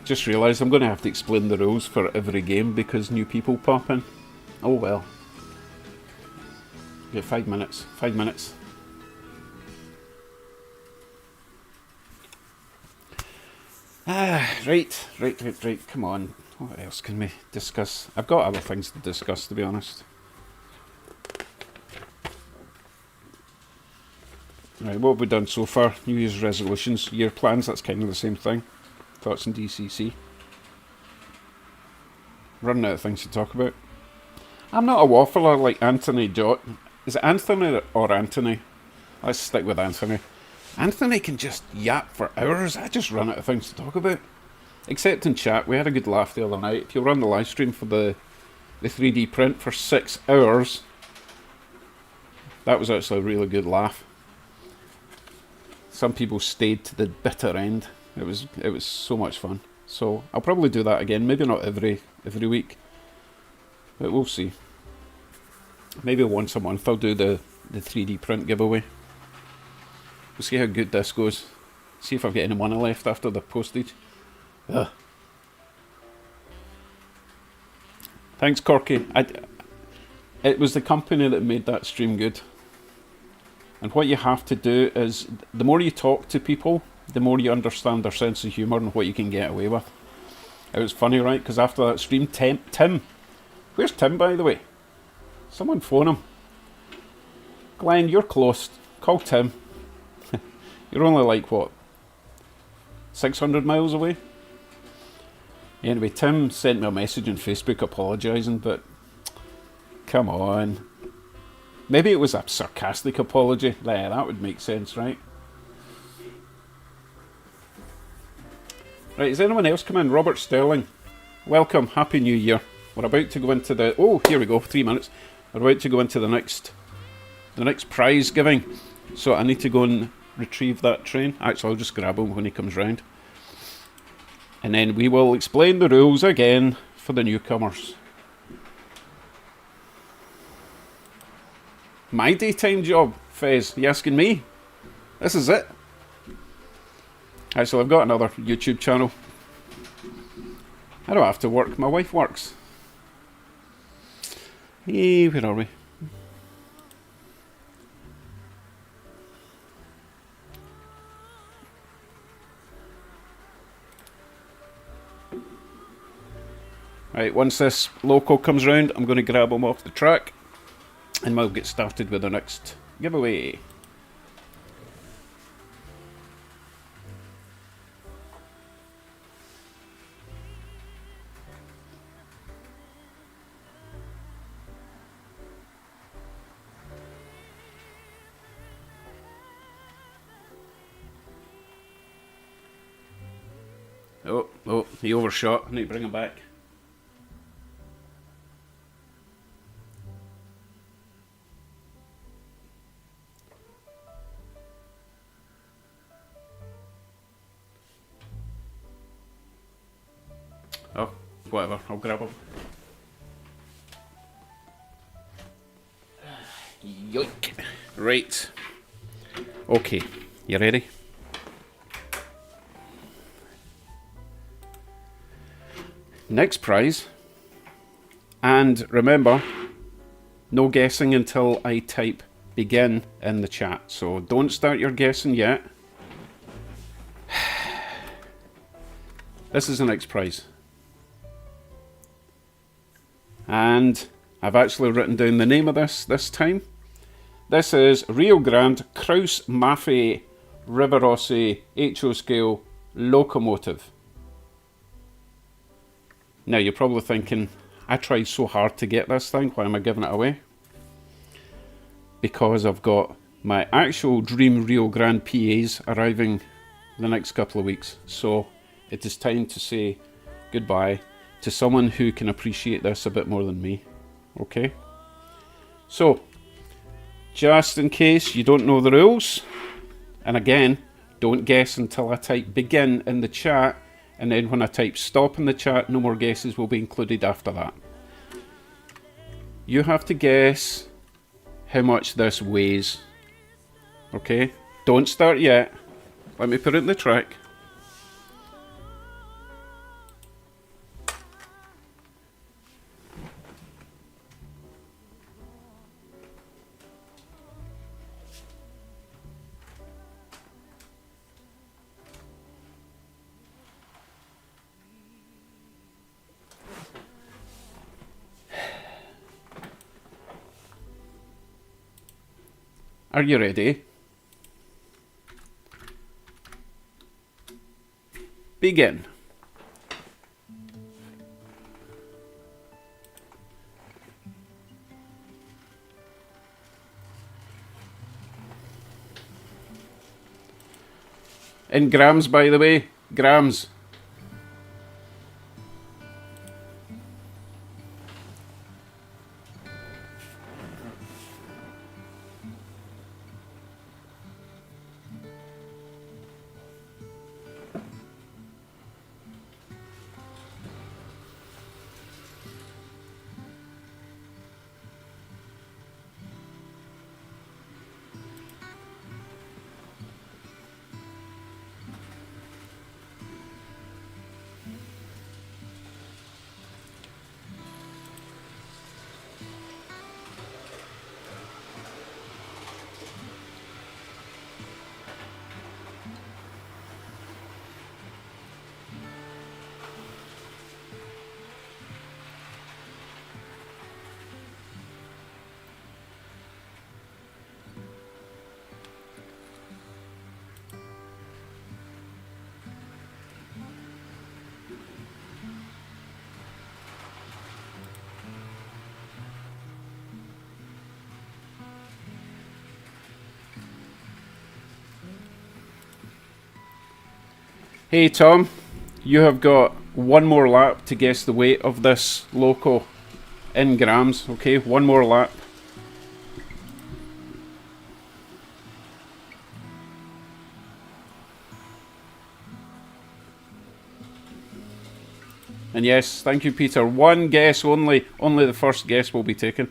Just realised I'm going to have to explain the rules for every game because new people pop in. Oh well. Okay, 5 minutes. 5 minutes. Right. Come on. What else can we discuss? I've got other things to discuss, to be honest. Right, what have we done so far? New Year's resolutions, year plans, that's kind of the same thing. Thoughts on DCC. Running out of things to talk about. I'm not a waffler like Anthony Jot. Is it Anthony or Anthony? Let's stick with Anthony. Anthony can just yap for hours. I just run out of things to talk about. Except in chat, we had a good laugh the other night. If you run the live stream for the 3D print for 6 hours, that was actually a really good laugh. Some people stayed to the bitter end. It was so much fun. So I'll probably do that again. Maybe not every week, but we'll see. Maybe once a month I'll do the 3D print giveaway. We'll see how good this goes. See if I've got any money left after the postage. Ugh. Thanks, Corky. It was the company that made that stream good. And what you have to do is, the more you talk to people, the more you understand their sense of humour and what you can get away with. It was funny, right? Because after that stream, Tim. Where's Tim, by the way? Someone phone him. Glenn, you're close. Call Tim. You're only like, what, 600 miles away? Anyway, Tim sent me a message on Facebook apologising, but come on. Maybe it was a sarcastic apology. Yeah, that would make sense, right? Right, is anyone else come in? Robert Sterling. Welcome, Happy New Year. We're about to go into the... Oh, here we go, 3 minutes. We're about to go into the next prize giving. So I need to go and retrieve that train. Actually, I'll just grab him when he comes round. And then we will explain the rules again for the newcomers. My daytime job, Fez. You asking me? This is it. Actually, I've got another YouTube channel. I don't have to work. My wife works. Hey, where are we? Right, once this local comes round, I'm going to grab him off the track. And we'll get started with the next giveaway. Oh, he overshot. I need to bring him back. Oh, whatever, I'll grab him. Yoink. Right. Okay, you ready? Next prize. And remember, no guessing until I type begin in the chat. So don't start your guessing yet. This is the next prize. And I've actually written down the name of this time. This is Rio Grande Kraus Maffei Rivarossi HO scale locomotive. Now you're probably thinking, I tried so hard to get this thing, why am I giving it away? Because I've got my actual dream Rio Grande PAs arriving the next couple of weeks. So it is time to say goodbye to someone who can appreciate this a bit more than me. Okay? So, just in case you don't know the rules, and again, don't guess until I type begin in the chat, and then when I type stop in the chat, no more guesses will be included after that. You have to guess how much this weighs. Okay? Don't start yet. Let me put it in the track. Are you ready? Begin. In grams, by the way. Grams. Hey Tom, you have got one more lap to guess the weight of this loco in grams, okay? One more lap. And yes, thank you Peter, one guess only. Only the first guess will be taken.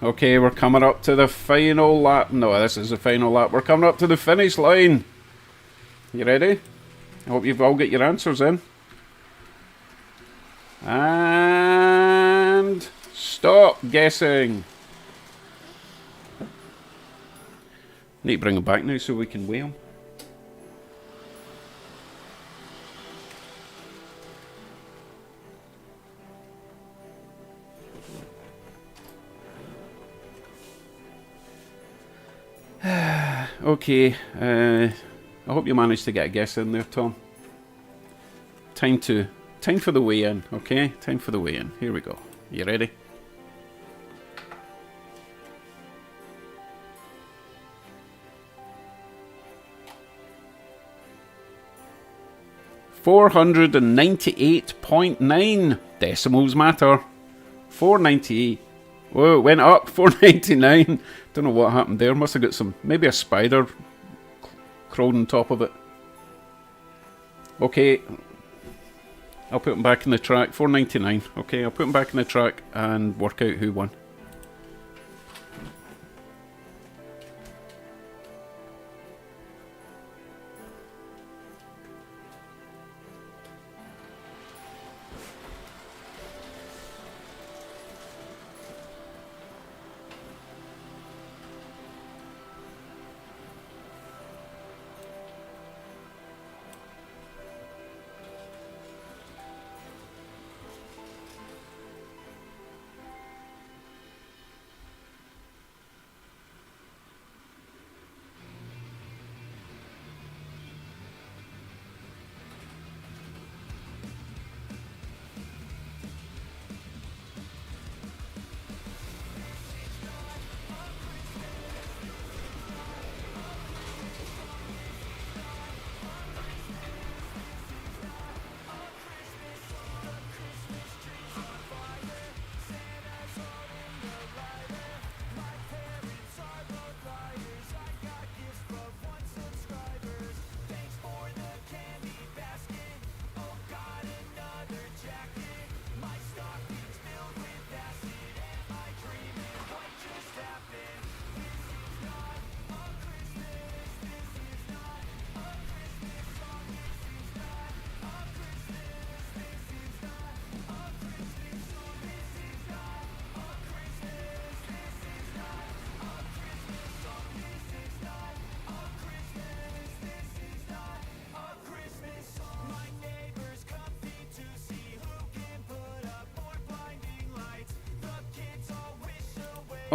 Okay, we're coming up to the final lap. No, this is the final lap. We're coming up to the finish line. You ready? I hope you've all got your answers in. And stop guessing. Need to bring them back now so we can weigh them. Okay, I hope you managed to get a guess in there, Tom. Time for the weigh-in, okay? Time for the weigh-in. Here we go. You ready? $498.9 decimals matter. 498. Whoa, it went up. 499. Don't know what happened there. Must have got maybe a spider crawled on top of it. Okay, I'll put them back in the track. 499. Okay, I'll put them back in the track and work out who won.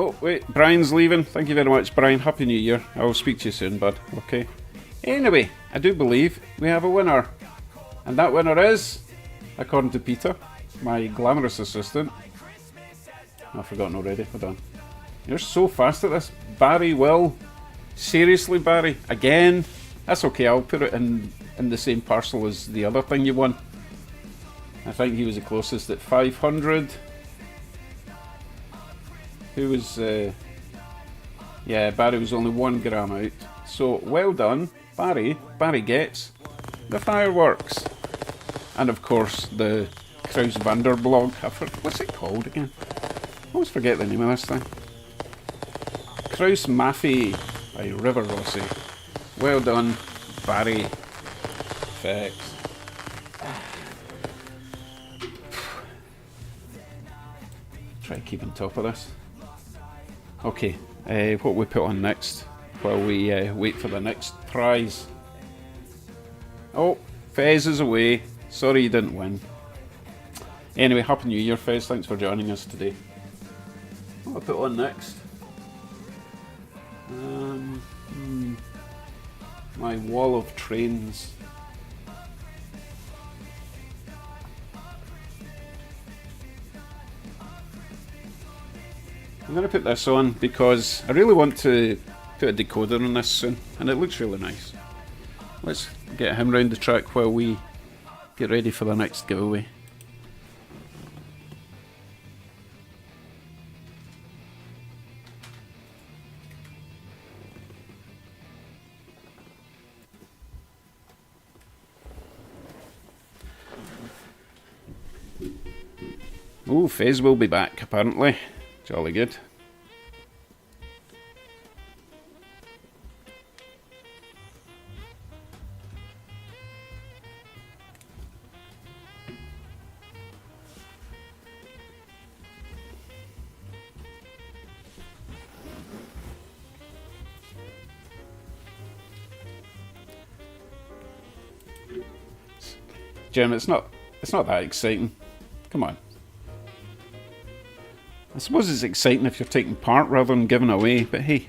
Oh, wait, Brian's leaving. Thank you very much, Brian. Happy New Year. I'll speak to you soon, bud. Okay. Anyway, I do believe we have a winner. And that winner is, according to Peter, my glamorous assistant. I've forgotten already. Hold on. You're so fast at this. Barry Will. Seriously, Barry? Again? That's okay. I'll put it in the same parcel as the other thing you won. I think he was the closest at 500. Who was... yeah, Barry was only 1 gram out. So, well done, Barry. Barry gets the fireworks. And of course, the Kraus Vanderblog. What's it called again? I always forget the name of this thing. Kraus Maffei by River Rossi. Well done, Barry. Effects. Try to keep on top of this. Okay, what we put on next while we wait for the next prize. Oh, Fez is away. Sorry you didn't win. Anyway, Happy New Year, Fez. Thanks for joining us today. What will I put on next? My wall of trains. I'm going to put this on because I really want to put a decoder on this soon, and it looks really nice. Let's get him round the track while we get ready for the next giveaway. Oh, Fez will be back apparently. Jolly good. Jim, it's not that exciting. Come on. I suppose it's exciting if you're taking part rather than giving away, but hey,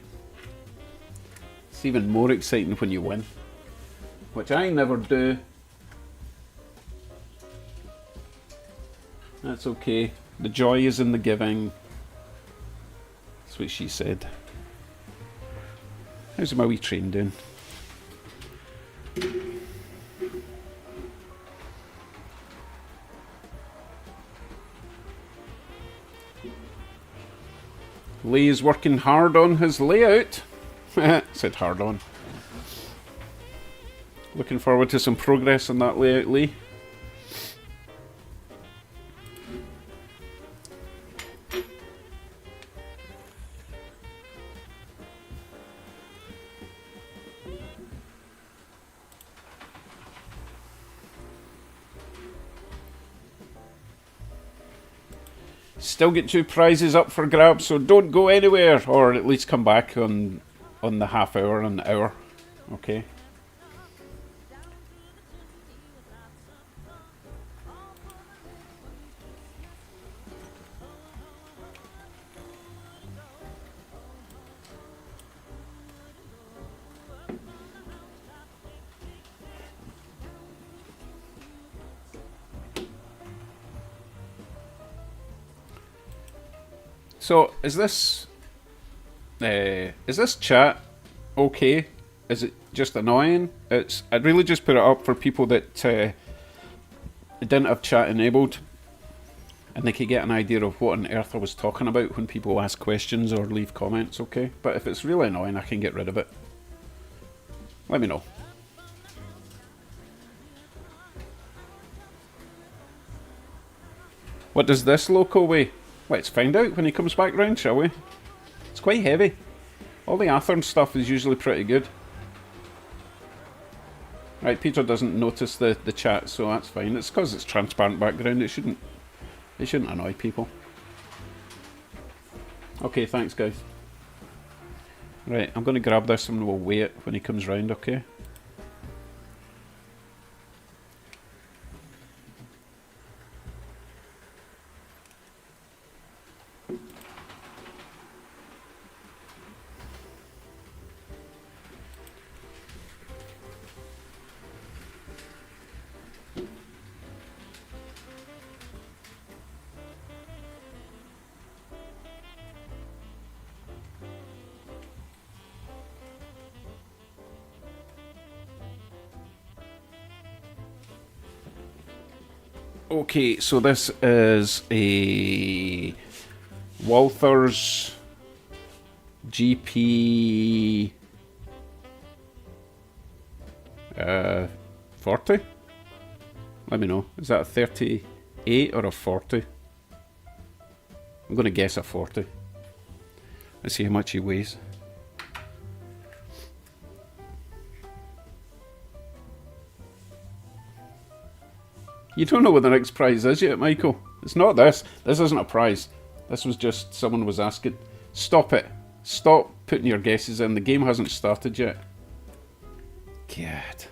it's even more exciting when you win, which I never do. That's okay. The joy is in the giving. That's what she said. How's my wee train doing? Lee is working hard on his layout. Said hard on. Looking forward to some progress on that layout, Lee. Still get 2 prizes up for grabs, so don't go anywhere, or at least come back on the half hour and hour. Okay. So, is this chat okay? Is it just annoying? I'd really just put it up for people that didn't have chat enabled, and they could get an idea of what on earth I was talking about when people ask questions or leave comments, okay? But if it's really annoying, I can get rid of it. Let me know. What does this loco weigh? Let's find out when he comes back round, shall we? It's quite heavy. All the Athern stuff is usually pretty good. Right, Peter doesn't notice the chat, so that's fine. It's because it's transparent background. It shouldn't annoy people. Okay, thanks guys. Right, I'm going to grab this and we'll weigh it when he comes round, okay? Okay, so this is a Walthers GP 40? Let me know. Is that a 38 or a 40? I'm going to guess a 40. Let's see how much he weighs. You don't know what the next prize is yet, Michael. It's not this. This isn't a prize. This was just someone was asking. Stop it. Stop putting your guesses in. The game hasn't started yet. God.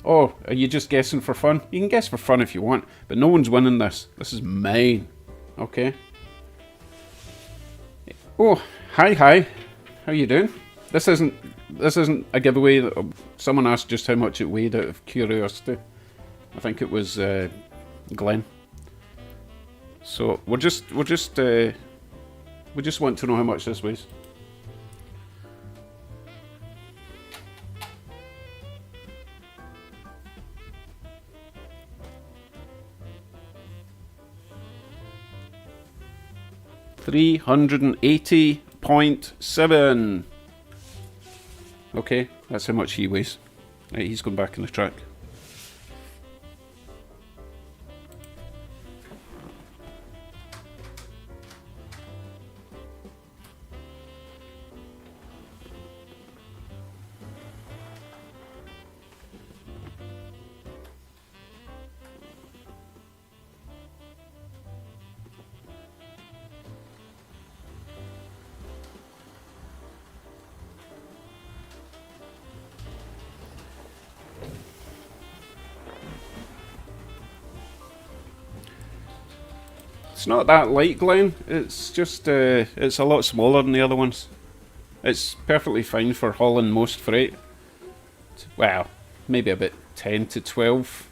Oh, are you just guessing for fun? You can guess for fun if you want, but no one's winning this. This is mine. Okay. Oh, hi. How you doing? This isn't a giveaway. Someone asked just how much it weighed out of curiosity. I think it was Glenn. So we just want to know how much this weighs. $380.7. Okay, that's how much he weighs. Right, he's gone back in the track. It's not that light, Glenn. It's just, it's a lot smaller than the other ones. It's perfectly fine for hauling most freight. Well, maybe about 10 to 12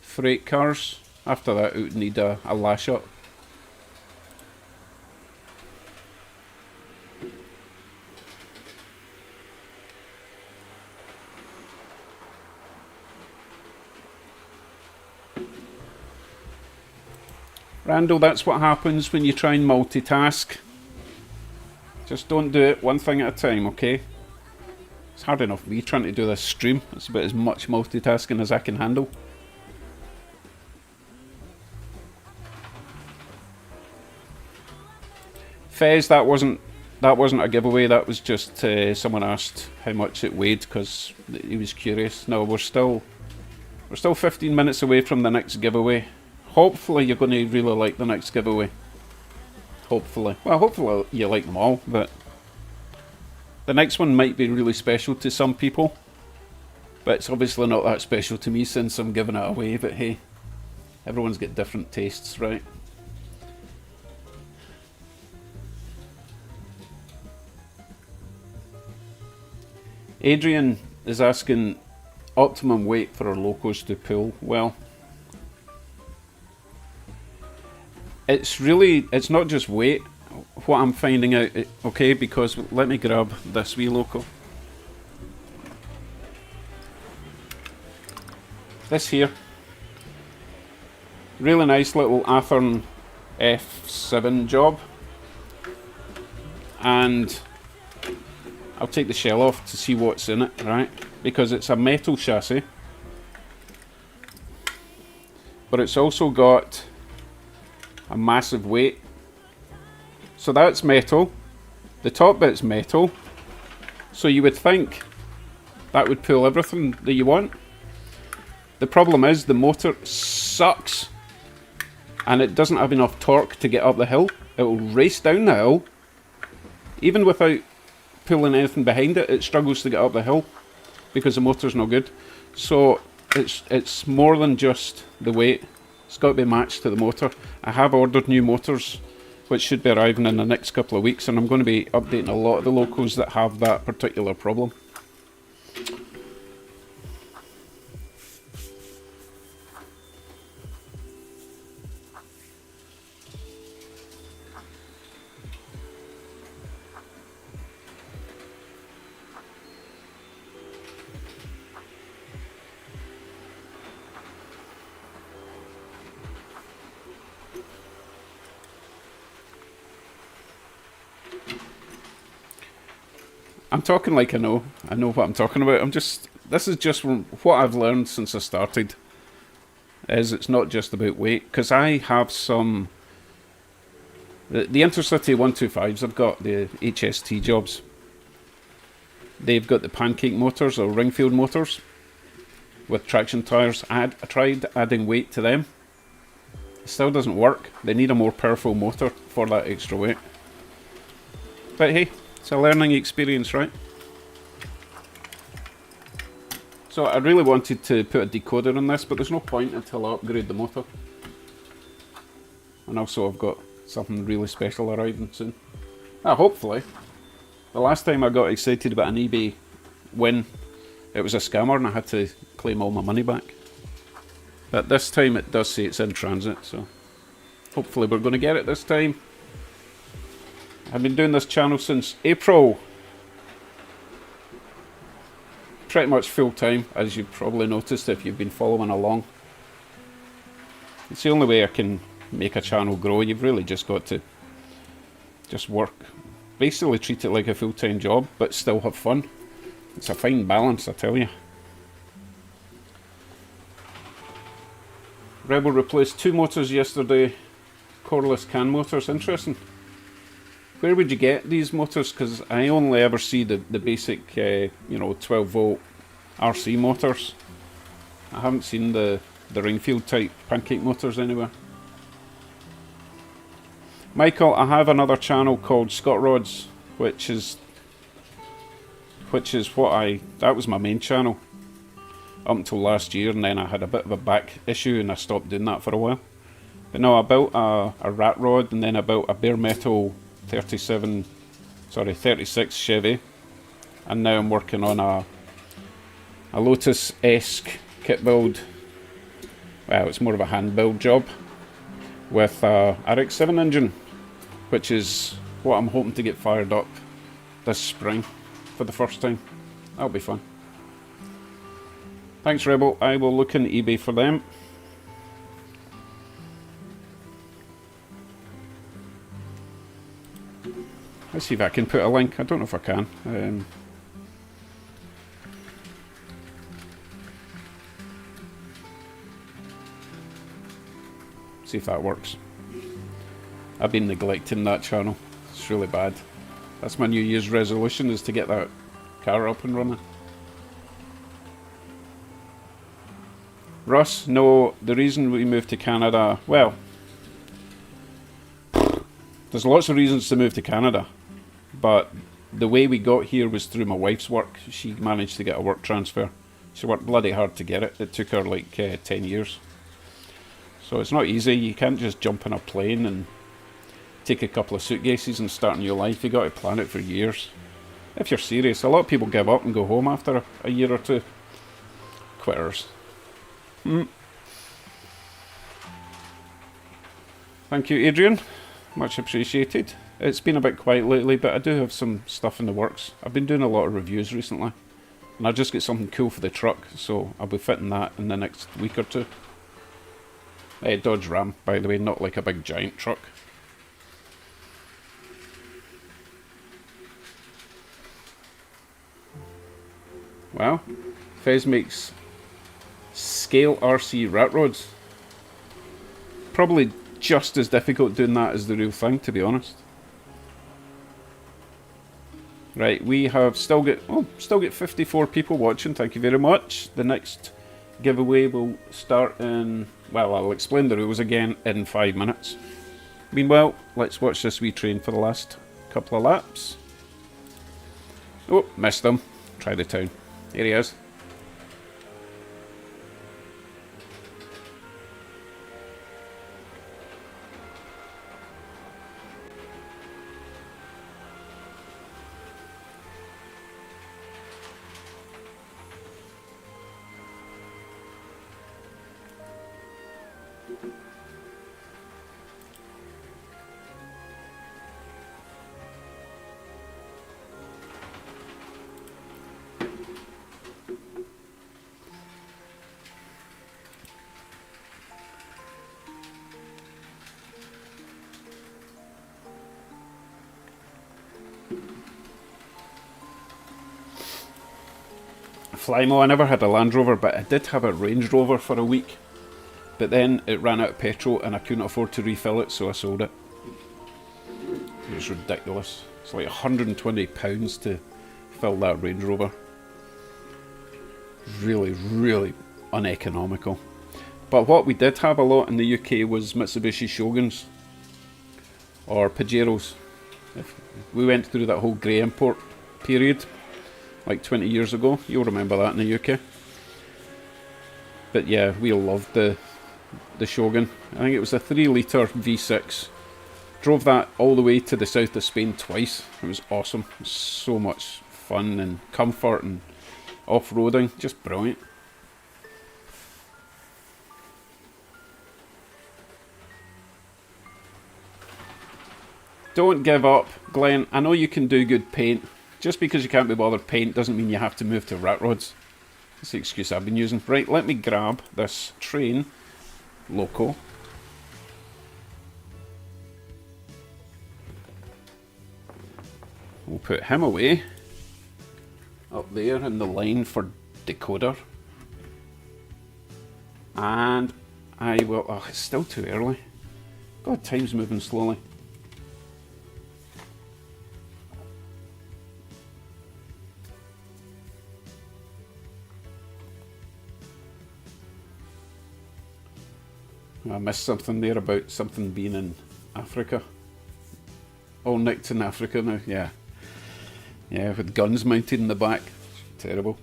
freight cars. After that, it would need a lash up. Randall, that's what happens when you try and multitask. Just don't do it one thing at a time, okay? It's hard enough me trying to do this stream. It's about as much multitasking as I can handle. Fez, that wasn't a giveaway. That was just someone asked how much it weighed because he was curious. No, we're still 15 minutes away from the next giveaway. Hopefully you're going to really like the next giveaway. Hopefully. Well, hopefully you like them all, but the next one might be really special to some people. But it's obviously not that special to me since I'm giving it away, but hey, everyone's got different tastes, right? Adrian is asking optimum weight for our locos to pull. Well, it's not just weight. What I'm finding out, okay, because let me grab this wee loco. This here. Really nice little Athearn F7 job. And I'll take the shell off to see what's in it, right? Because it's a metal chassis. But it's also got a massive weight. So that's metal. The top bit's metal. So you would think that would pull everything that you want. The problem is the motor sucks. And it doesn't have enough torque to get up the hill. It will race down the hill. Even without pulling anything behind it, it struggles to get up the hill. Because the motor's no good. So it's more than just the weight. It's got to be matched to the motor. I have ordered new motors, which should be arriving in the next couple of weeks, and I'm going to be updating a lot of the locos that have that particular problem. I'm talking like I know. I know what I'm talking about. This is just what I've learned since I started. Is it's not just about weight, because I have some. The Intercity 125s I've got, the HST jobs. They've got the pancake motors or Ringfield motors with traction tyres. I tried adding weight to them. It still doesn't work. They need a more powerful motor for that extra weight. But hey, it's a learning experience, right? So I really wanted to put a decoder on this, but there's no point until I upgrade the motor. And also I've got something really special arriving soon. Hopefully. The last time I got excited about an eBay win, it was a scammer and I had to claim all my money back. But this time it does say it's in transit, so hopefully we're going to get it this time. I've been doing this channel since April. Pretty much full time, as you've probably noticed if you've been following along. It's the only way I can make a channel grow. You've really just got to just work. Basically treat it like a full-time job, but still have fun. It's a fine balance, I tell you. Rebel replaced 2 motors yesterday. Coreless CAN motors, interesting. Where would you get these motors? Because I only ever see the basic, 12 volt RC motors. I haven't seen the Ringfield type pancake motors anywhere. Michael, I have another channel called Scott Rods, which is that was my main channel up until last year, and then I had a bit of a back issue and I stopped doing that for a while. But no, I built a rat rod, and then I built a bare metal 36 Chevy, and now I'm working on a Lotus-esque kit build. Well, it's more of a hand build job with a RX-7 engine, which is what I'm hoping to get fired up this spring for the first time. That'll be fun. Thanks, Rebel. I will look in eBay for them. Let's see if I can put a link. I don't know if I can. See if that works. I've been neglecting that channel. It's really bad. That's my New Year's resolution, is to get that car up and running. Russ, no, the reason we moved to Canada, well, there's lots of reasons to move to Canada, but the way we got here was through my wife's work. She managed to get a work transfer. She worked bloody hard to get it. It took her like 10 years. So it's not easy. You can't just jump on a plane and take a couple of suitcases and start a new life. You got to plan it for years. If you're serious, a lot of people give up and go home after a year or two. Quitters. Thank you, Adrian. Much appreciated. It's been a bit quiet lately, but I do have some stuff in the works. I've been doing a lot of reviews recently, and I just get something cool for the truck, so I'll be fitting that in the next week or two. Dodge Ram, by the way, not like a big giant truck. Wow. Fez makes scale RC rat rods. Probably just as difficult doing that as the real thing, to be honest. Right, we have still get 54 people watching. Thank you very much. The next giveaway will start in, well, I'll explain the rules again in 5 minutes. Meanwhile, let's watch this wee train for the last couple of laps. Oh, missed him. Try the town. Here he is. Flymo. I never had a Land Rover, but I did have a Range Rover for a week. But then it ran out of petrol and I couldn't afford to refill it, so I sold it. It was ridiculous. It's like £120 to fill that Range Rover. Really, really uneconomical. But what we did have a lot in the UK was Mitsubishi Shoguns. Or Pajeros. We went through that whole grey import period, like 20 years ago. You'll remember that in the UK. But yeah, we loved the Shogun. I think it was a 3 litre V6. Drove that all the way to the south of Spain twice. It was awesome. It was so much fun and comfort and off-roading. Just brilliant. Don't give up, Glenn. I know you can do good paint. Just because you can't be bothered paint doesn't mean you have to move to rat rods. That's the excuse I've been using. Right, let me grab this train loco. We'll put him away. Up there in the line for decoder. And I will... Oh, it's still too early. God, time's moving slowly. I missed something there about something being in Africa. All nicked in Africa now, yeah. Yeah, with guns mounted in the back. Terrible.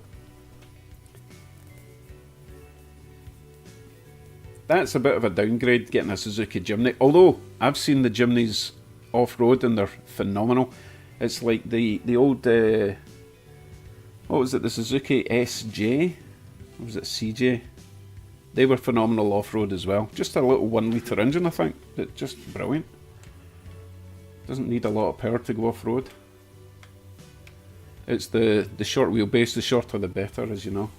That's a bit of a downgrade, getting a Suzuki Jimny. Although, I've seen the Jimnys off-road and they're phenomenal. It's like the old... what was it? The Suzuki SJ? Or was it CJ? They were phenomenal off-road as well. Just a little 1 litre engine, I think. But just brilliant. Doesn't need a lot of power to go off-road. It's the short wheelbase, the shorter the better, as you know.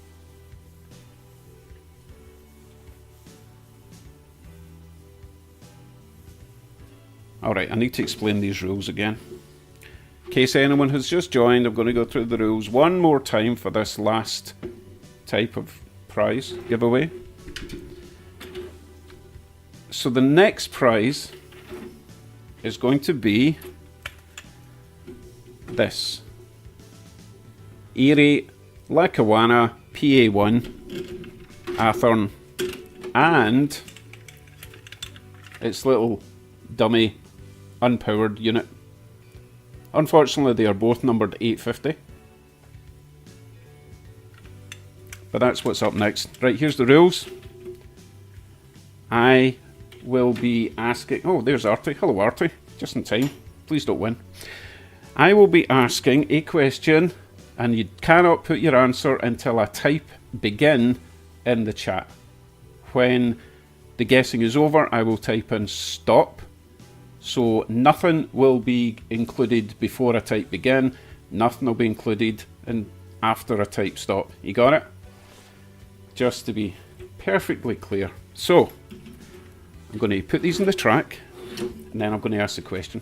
Alright, I need to explain these rules again. In case anyone has just joined, I'm going to go through the rules one more time for this last type of prize giveaway. So the next prize is going to be this Erie Lackawanna PA1 Athearn and its little dummy unpowered unit. Unfortunately, they are both numbered 850. But that's what's up next. Right, here's the rules. I will be asking... Oh, there's Artie. Hello, Artie. Just in time. Please don't win. I will be asking a question, and you cannot put your answer until I type begin in the chat. When the guessing is over, I will type in stop. So nothing will be included before I type begin. Nothing will be included after I type stop. You got it? Just to be perfectly clear. So, I'm going to put these in the track, and then I'm going to ask the question.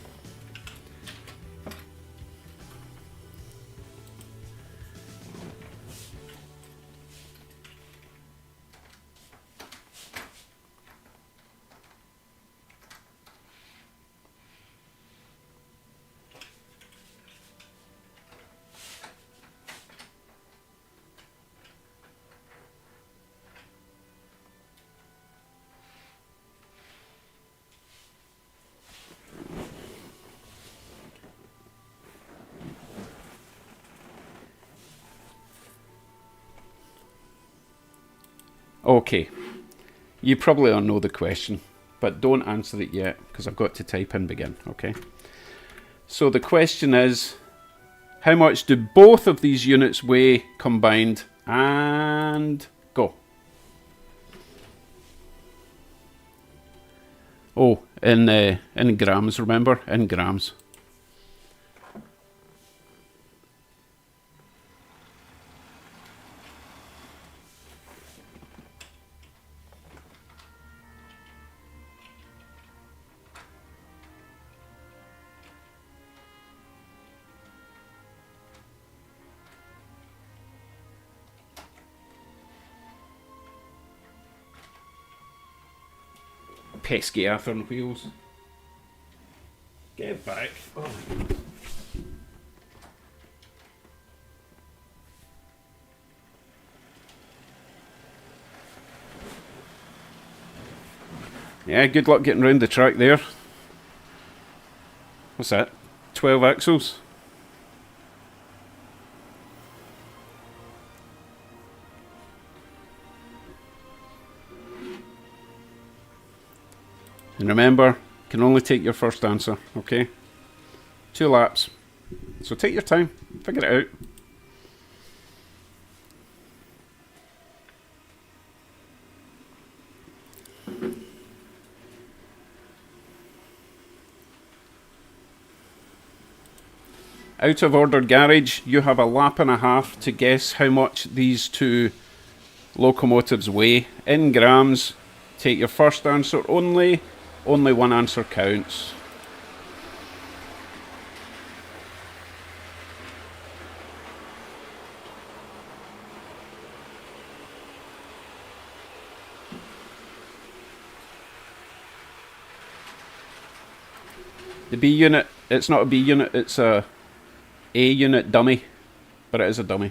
Okay, you probably all know the question, but don't answer it yet because I've got to type in begin, okay? So the question is, how much do both of these units weigh combined? And go. Oh, in grams, remember? In grams. pesky Athearn wheels. Get back. Oh. Yeah, good luck getting round the track there. What's that? 12 axles? And remember, can only take your first answer, okay? 2 laps. So take your time, figure it out. Out of order garage, you have a lap and a half to guess how much these two locomotives weigh. In grams, take your first answer only. Only one answer counts. The B unit, it's not a B unit, it's a unit dummy, but it is a dummy.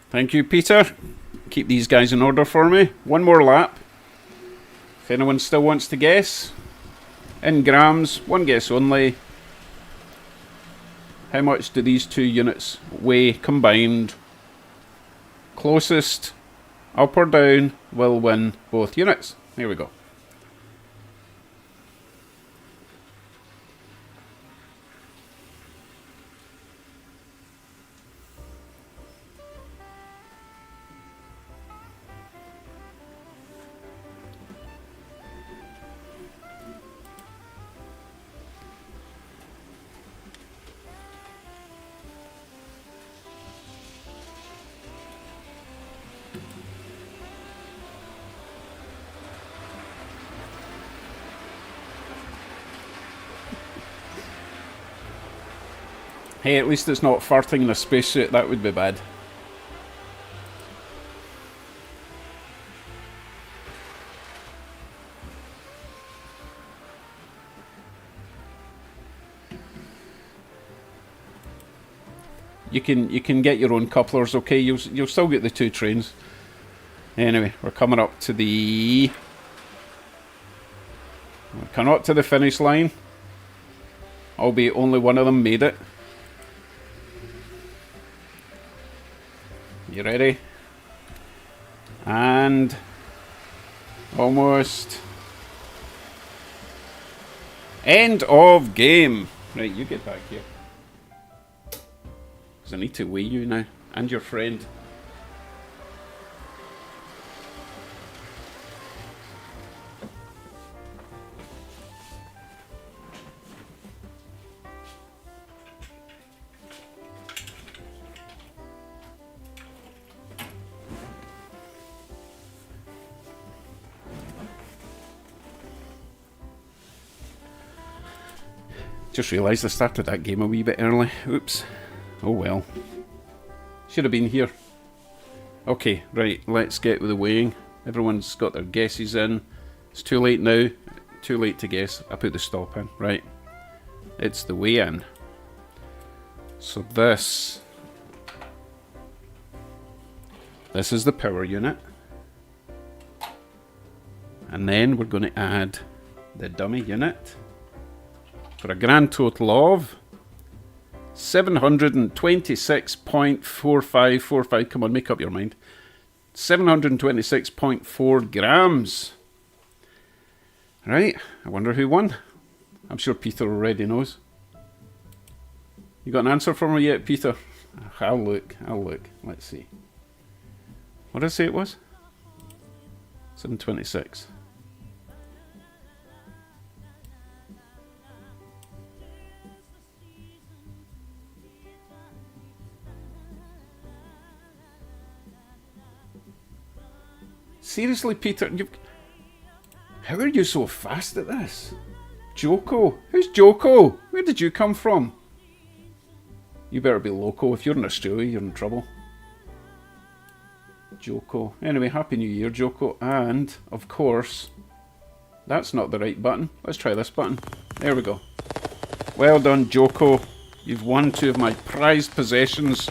Thank you, Peter. Keep these guys in order for me. One more lap. If anyone still wants to guess. In grams, one guess only. How much do these two units weigh combined? Closest, up or down, will win both units. Here we go. Hey, at least it's not farting in a spacesuit. That would be bad. You can get your own couplers, okay? You'll still get the 2 trains. Anyway, we're coming up to the finish line. Albeit only one of them made it. You ready? And almost end of game. Right, you get back here. Because I need to weigh you now. And your friend. Just realised I started that game a wee bit early. Oops. Oh well. Should have been here. Okay, right, let's get with the weighing. Everyone's got their guesses in. It's too late now. Too late to guess. I put the stop in. Right. It's the weigh-in. So this is the power unit. And then we're going to add the dummy unit. For a grand total of 726.4545. Come on, make up your mind. 726.4 grams. Right, I wonder who won. I'm sure Peter already knows. You got an answer for me yet, Peter? I'll look. Let's see. What did I say it was? 726. Seriously, Peter, how are you so fast at this? Joko? Who's Joko? Where did you come from? You better be local. If you're in Australia, you're in trouble. Joko. Anyway, Happy New Year, Joko. And, of course, that's not the right button. Let's try this button. There we go. Well done, Joko. You've won 2 of my prized possessions.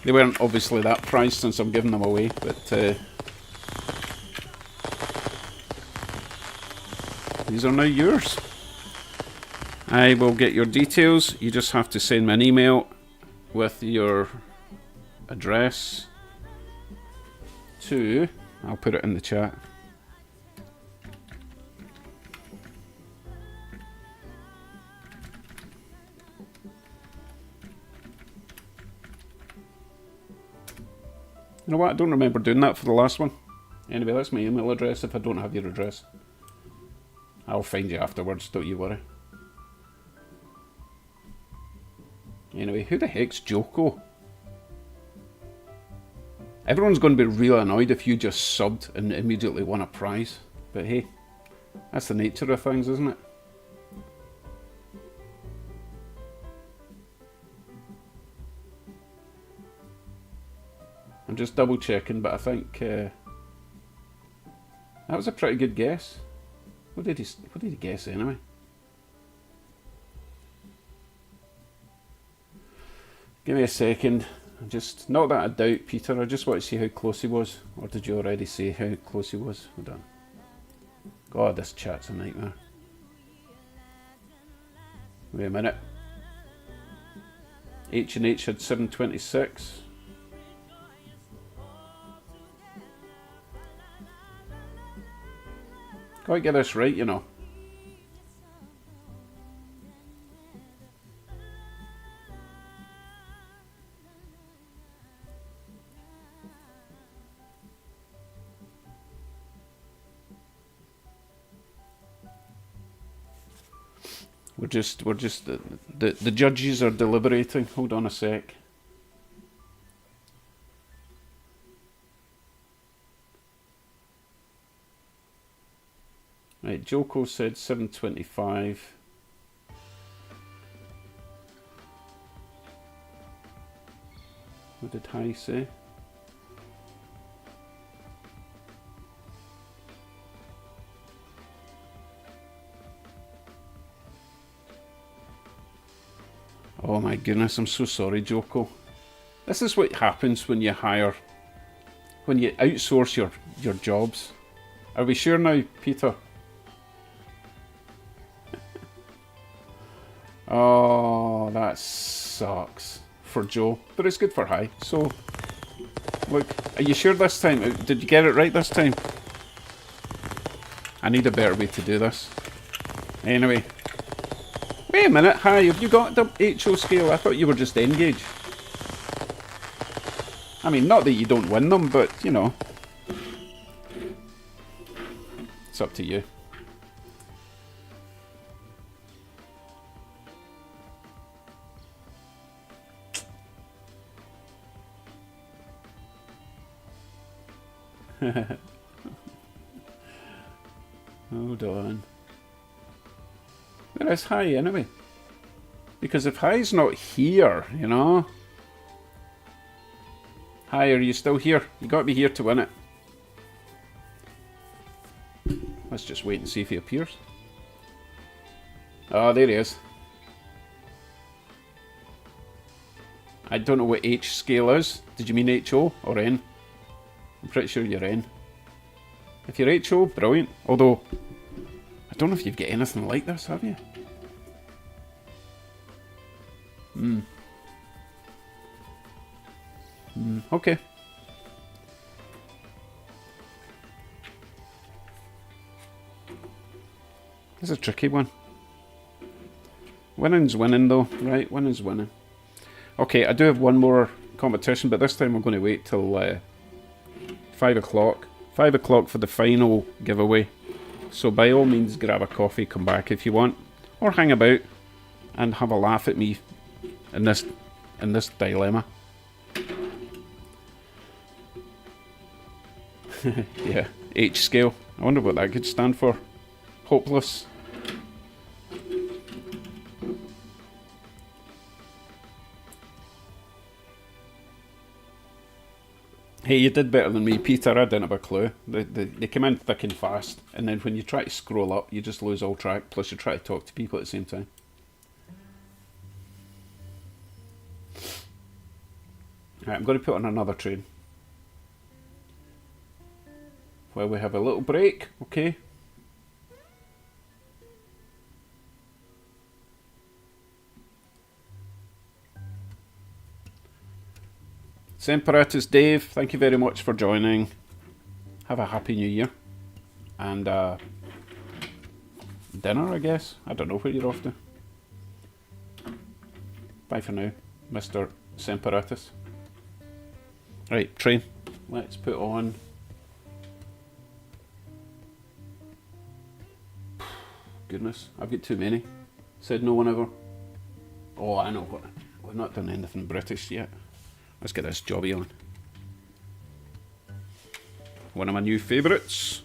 They weren't obviously that prized since I'm giving them away, but these are now yours. I will get your details. You just have to send me an email with your address to... I'll put it in the chat. You know what? I don't remember doing that for the last one. Anyway, that's my email address if I don't have your address. I'll find you afterwards, don't you worry. Anyway, who the heck's Joko? Everyone's going to be real annoyed if you just subbed and immediately won a prize. But hey, that's the nature of things, isn't it? I'm just double checking, but I think that was a pretty good guess. What did he guess anyway? Give me a second. Just not that I doubt Peter. I just want to see how close he was. Or did you already say how close he was? Hold on. God, this chat's a nightmare. Wait a minute. H&H had 726. Gotta get this right, you know. We're just the judges are deliberating. Hold on a sec. Right, Joko said 725. What did Hai say? Oh my goodness, I'm so sorry, Joko. This is what happens when you outsource your jobs. Are we sure now, Peter? Oh, that sucks for Joe, but it's good for Hai. So, look, are you sure this time? Did you get it right this time? I need a better way to do this. Anyway. Wait a minute, Hai, have you got the HO scale? I thought you were just N-gauge. I mean, not that you don't win them, but, you know. It's up to you. Hold on. Where is Hai anyway? Because if Hai's not here, you know. Hai, are you still here? You got to be here to win it. Let's just wait and see if he appears. Oh, there he is. I don't know what H scale is. Did you mean HO or N? I'm pretty sure you're N. If you're HO, brilliant. Although, I don't know if you've got anything like this, have you? Okay. This is a tricky one. Winning's winning though, right? Winning's winning. Okay, I do have one more competition, but this time I'm going to wait till 5 o'clock. 5 o'clock for the final giveaway. So by all means grab a coffee, come back if you want. Or hang about and have a laugh at me in this dilemma. Yeah, H scale. I wonder what that could stand for. Hopeless. Hey, you did better than me, Peter. I didn't have a clue. They come in thick and fast, and then when you try to scroll up, you just lose all track, plus you try to talk to people at the same time. Alright, I'm going to put on another train. While we have a little break, okay? Semperatus Dave, thank you very much for joining. Have a happy new year. And dinner, I guess. I don't know where you're off to. Bye for now, Mr. Semperatus. Right, train. Let's put on... Goodness, I've got too many. Said no one ever. Oh, I know what. We've not done anything British yet. Let's get this jobby on. One of my new favourites.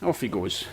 Off he goes.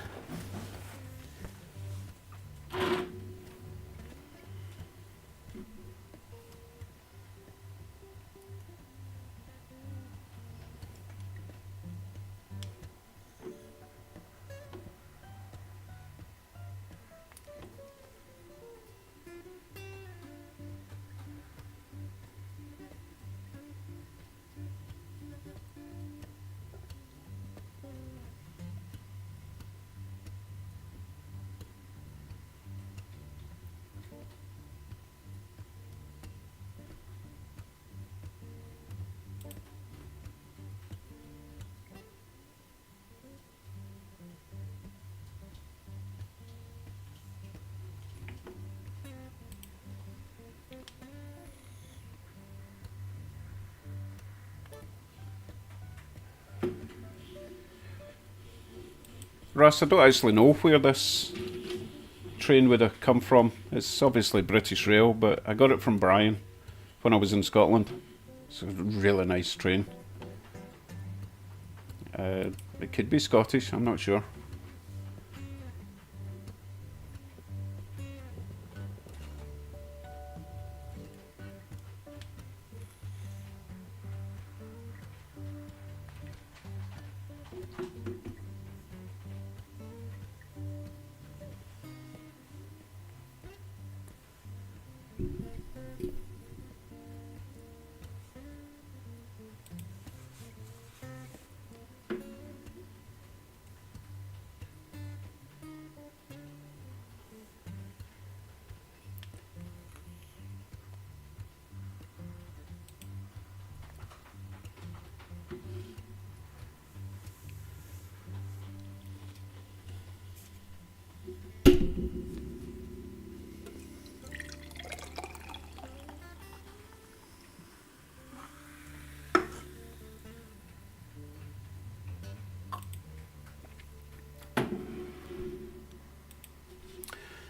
Russ, I don't actually know where this train would have come from. It's obviously British Rail, but I got it from Brian when I was in Scotland. It's a really nice train. It could be Scottish, I'm not sure.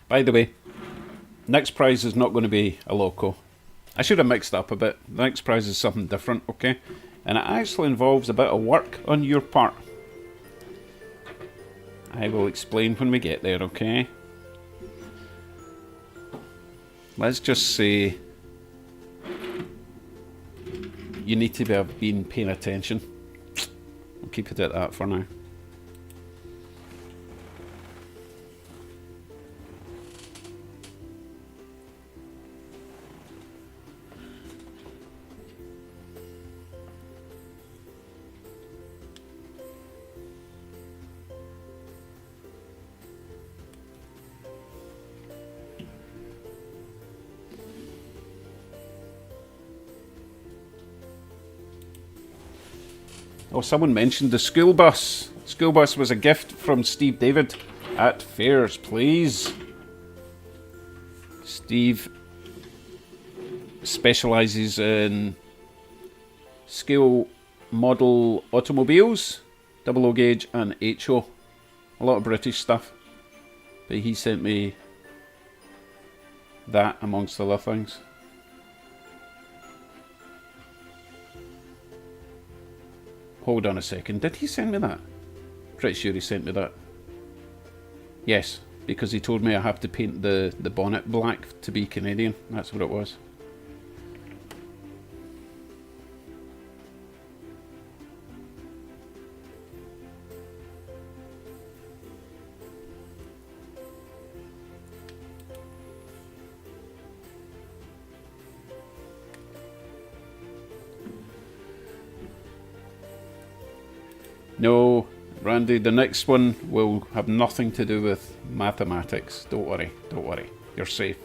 By the way, next prize is not going to be a loco. I should have mixed up a bit. The next prize is something different, okay? And it actually involves a bit of work on your part. I will explain when we get there, okay? Let's just say you need to have been paying attention. We'll keep it at that for now. Oh, someone mentioned the school bus. School bus was a gift from Steve David at Fairs Please. Steve specialises in scale model automobiles, double O gauge and HO. A lot of British stuff. But he sent me that amongst other things. Hold on a second, did he send me that? Pretty sure he sent me that. Yes, because he told me I have to paint the bonnet black to be Canadian. That's what it was. No, Randy, the next one will have nothing to do with mathematics. Don't worry, don't worry. You're safe.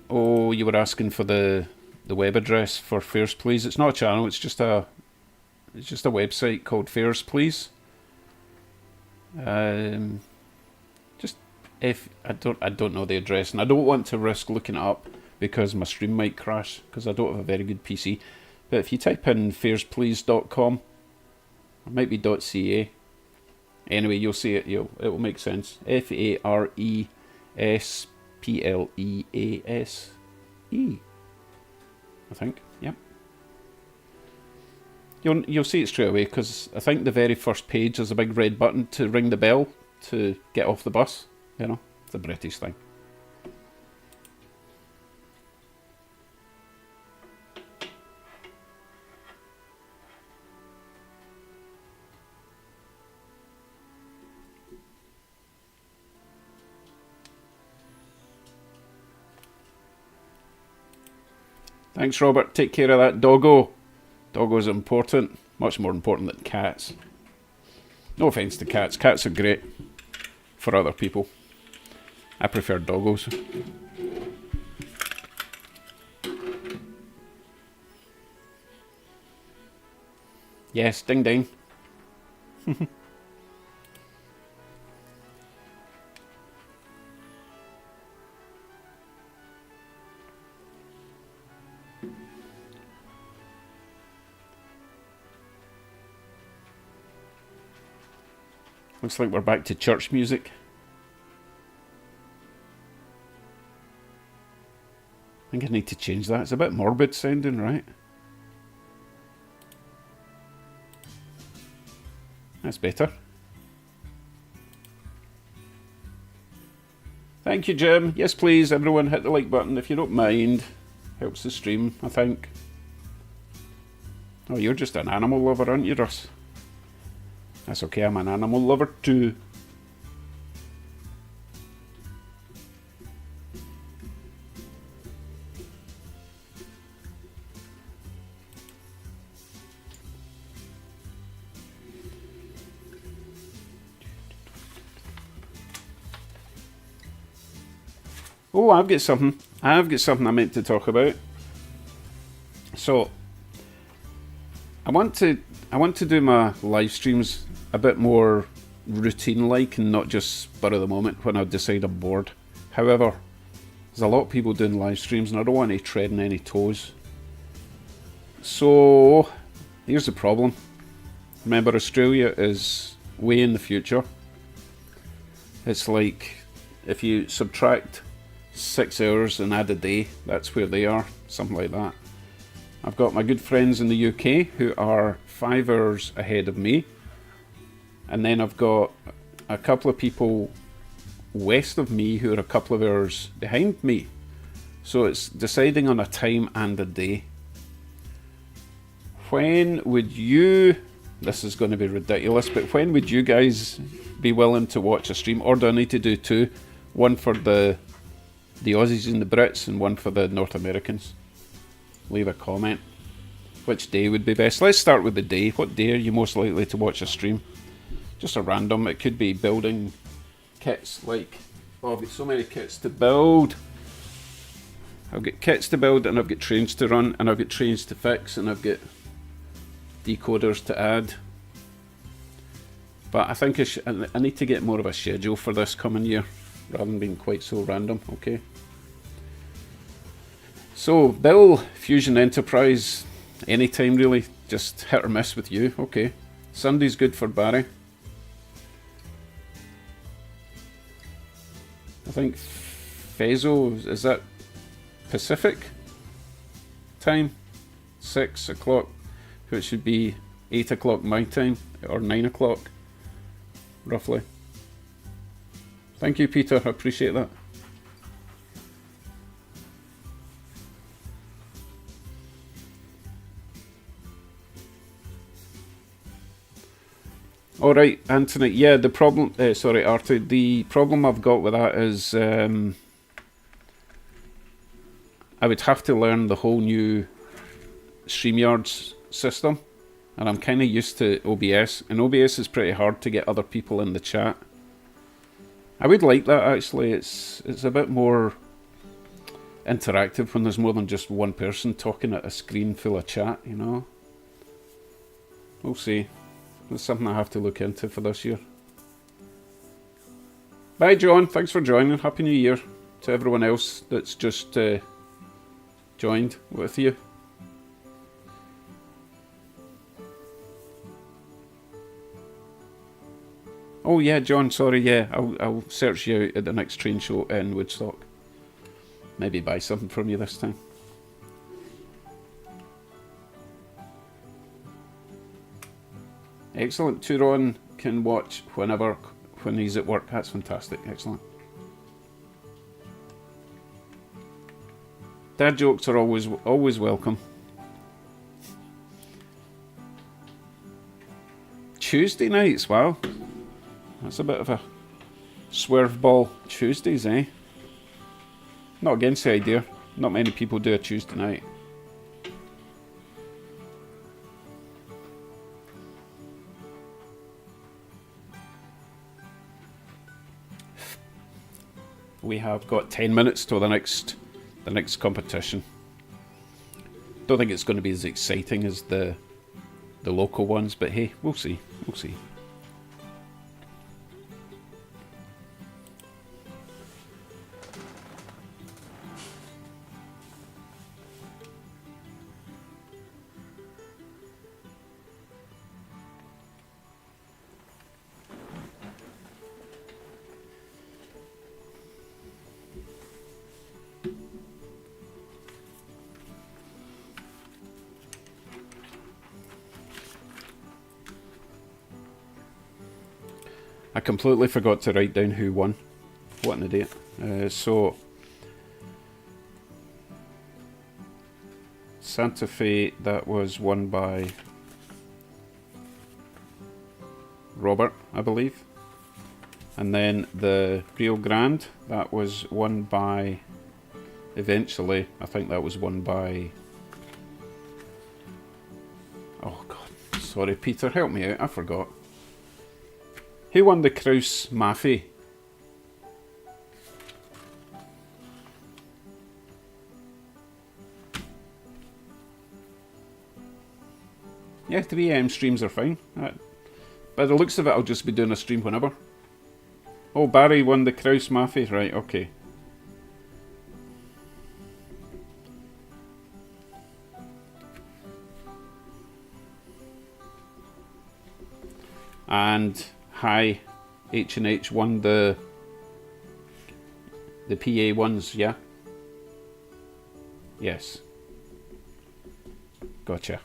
Oh, you were asking for the web address for Fairs Please. It's not a channel, it's just a website called Fairs Please. Just if I don't know the address, and I don't want to risk looking it up because my stream might crash because I don't have a very good PC. But if you type in fairsplease.com, it might be .ca. Anyway, you'll see it. It will make sense. FARESPLEASE. I think. Yep. You'll see it straight away because I think the very first page is a big red button to ring the bell to get off the bus. You know, it's a British thing. Thanks, Robert. Take care of that doggo. Doggo's important. Much more important than cats. No offence to cats. Cats are great for other people. I prefer doggos. Yes, ding ding. Looks like we're back to church music. I think I need to change that. It's a bit morbid sounding, right? That's better. Thank you, Jim. Yes, please, everyone hit the like button if you don't mind. Helps the stream, I think. Oh, you're just an animal lover, aren't you, Russ? That's okay, I'm an animal lover too. Oh, I've got something I meant to talk about. So, I want to do my live streams a bit more routine-like and not just spur of the moment when I decide I'm bored. However, there's a lot of people doing live streams and I don't want to tread on any toes. So, here's the problem. Remember, Australia is way in the future. It's like if you subtract 6 hours and add a day, that's where they are, something like that. I've got my good friends in the UK who are 5 hours ahead of me. And then I've got a couple of people west of me who are a couple of hours behind me. So it's deciding on a time and a day. When would you, this is going to be ridiculous, but when would you guys be willing to watch a stream? Or do I need to do two? One for the Aussies and the Brits and one for the North Americans? Leave a comment. which day would be best. Let's start with the day. What day are you most likely to watch a stream? Just a random. It could be building kits, like, oh, I've got so many kits to build. I've got kits to build, and I've got trains to run, and I've got trains to fix, and I've got decoders to add. But I think I need to get more of a schedule for this coming year, rather than being quite so random, okay? So, Bill, Fusion Enterprise, anytime really, just hit or miss with you, okay. Sunday's good for Barry. I think Fezo, is that Pacific time? 6 o'clock, which should be 8 o'clock my time, or 9 o'clock, roughly. Thank you, Peter, I appreciate that. Alright, Anthony, yeah, the problem, sorry, Artie, the problem I've got with that is I would have to learn the whole new StreamYard system, and I'm kind of used to OBS, and OBS is pretty hard to get other people in the chat. I would like that, actually. It's a bit more interactive when there's more than just one person talking at a screen full of chat, you know? We'll see. It's something I have to look into for this year. Bye, John. Thanks for joining. Happy New Year to everyone else that's just joined with you. Oh yeah, John. Sorry. Yeah, I'll search you out at the next train show in Woodstock. Maybe buy something from you this time. Excellent. Turon can watch whenever, when he's at work. That's fantastic. Excellent. Dad jokes are always welcome. Tuesday nights, wow. That's a bit of a swerve ball. Tuesdays, eh? Not against the idea. Not many people do a Tuesday night. We have got 10 minutes till the next competition. Don't think it's going to be as exciting as the local ones, but hey, we'll see. We'll see. I completely forgot to write down who won. What an idiot. So, Santa Fe, that was won by Robert, I believe. And then the Rio Grande, that was won by, eventually, I think that was won by, oh god, sorry Peter, help me out, I forgot. Who won the Kraus Maffei? Yeah, 3 AM streams are fine. By the looks of it, I'll just be doing a stream whenever. Oh, Barry won the Kraus Maffei, right, okay. And Hi H&H won the PA ones, yeah? Yes. Gotcha.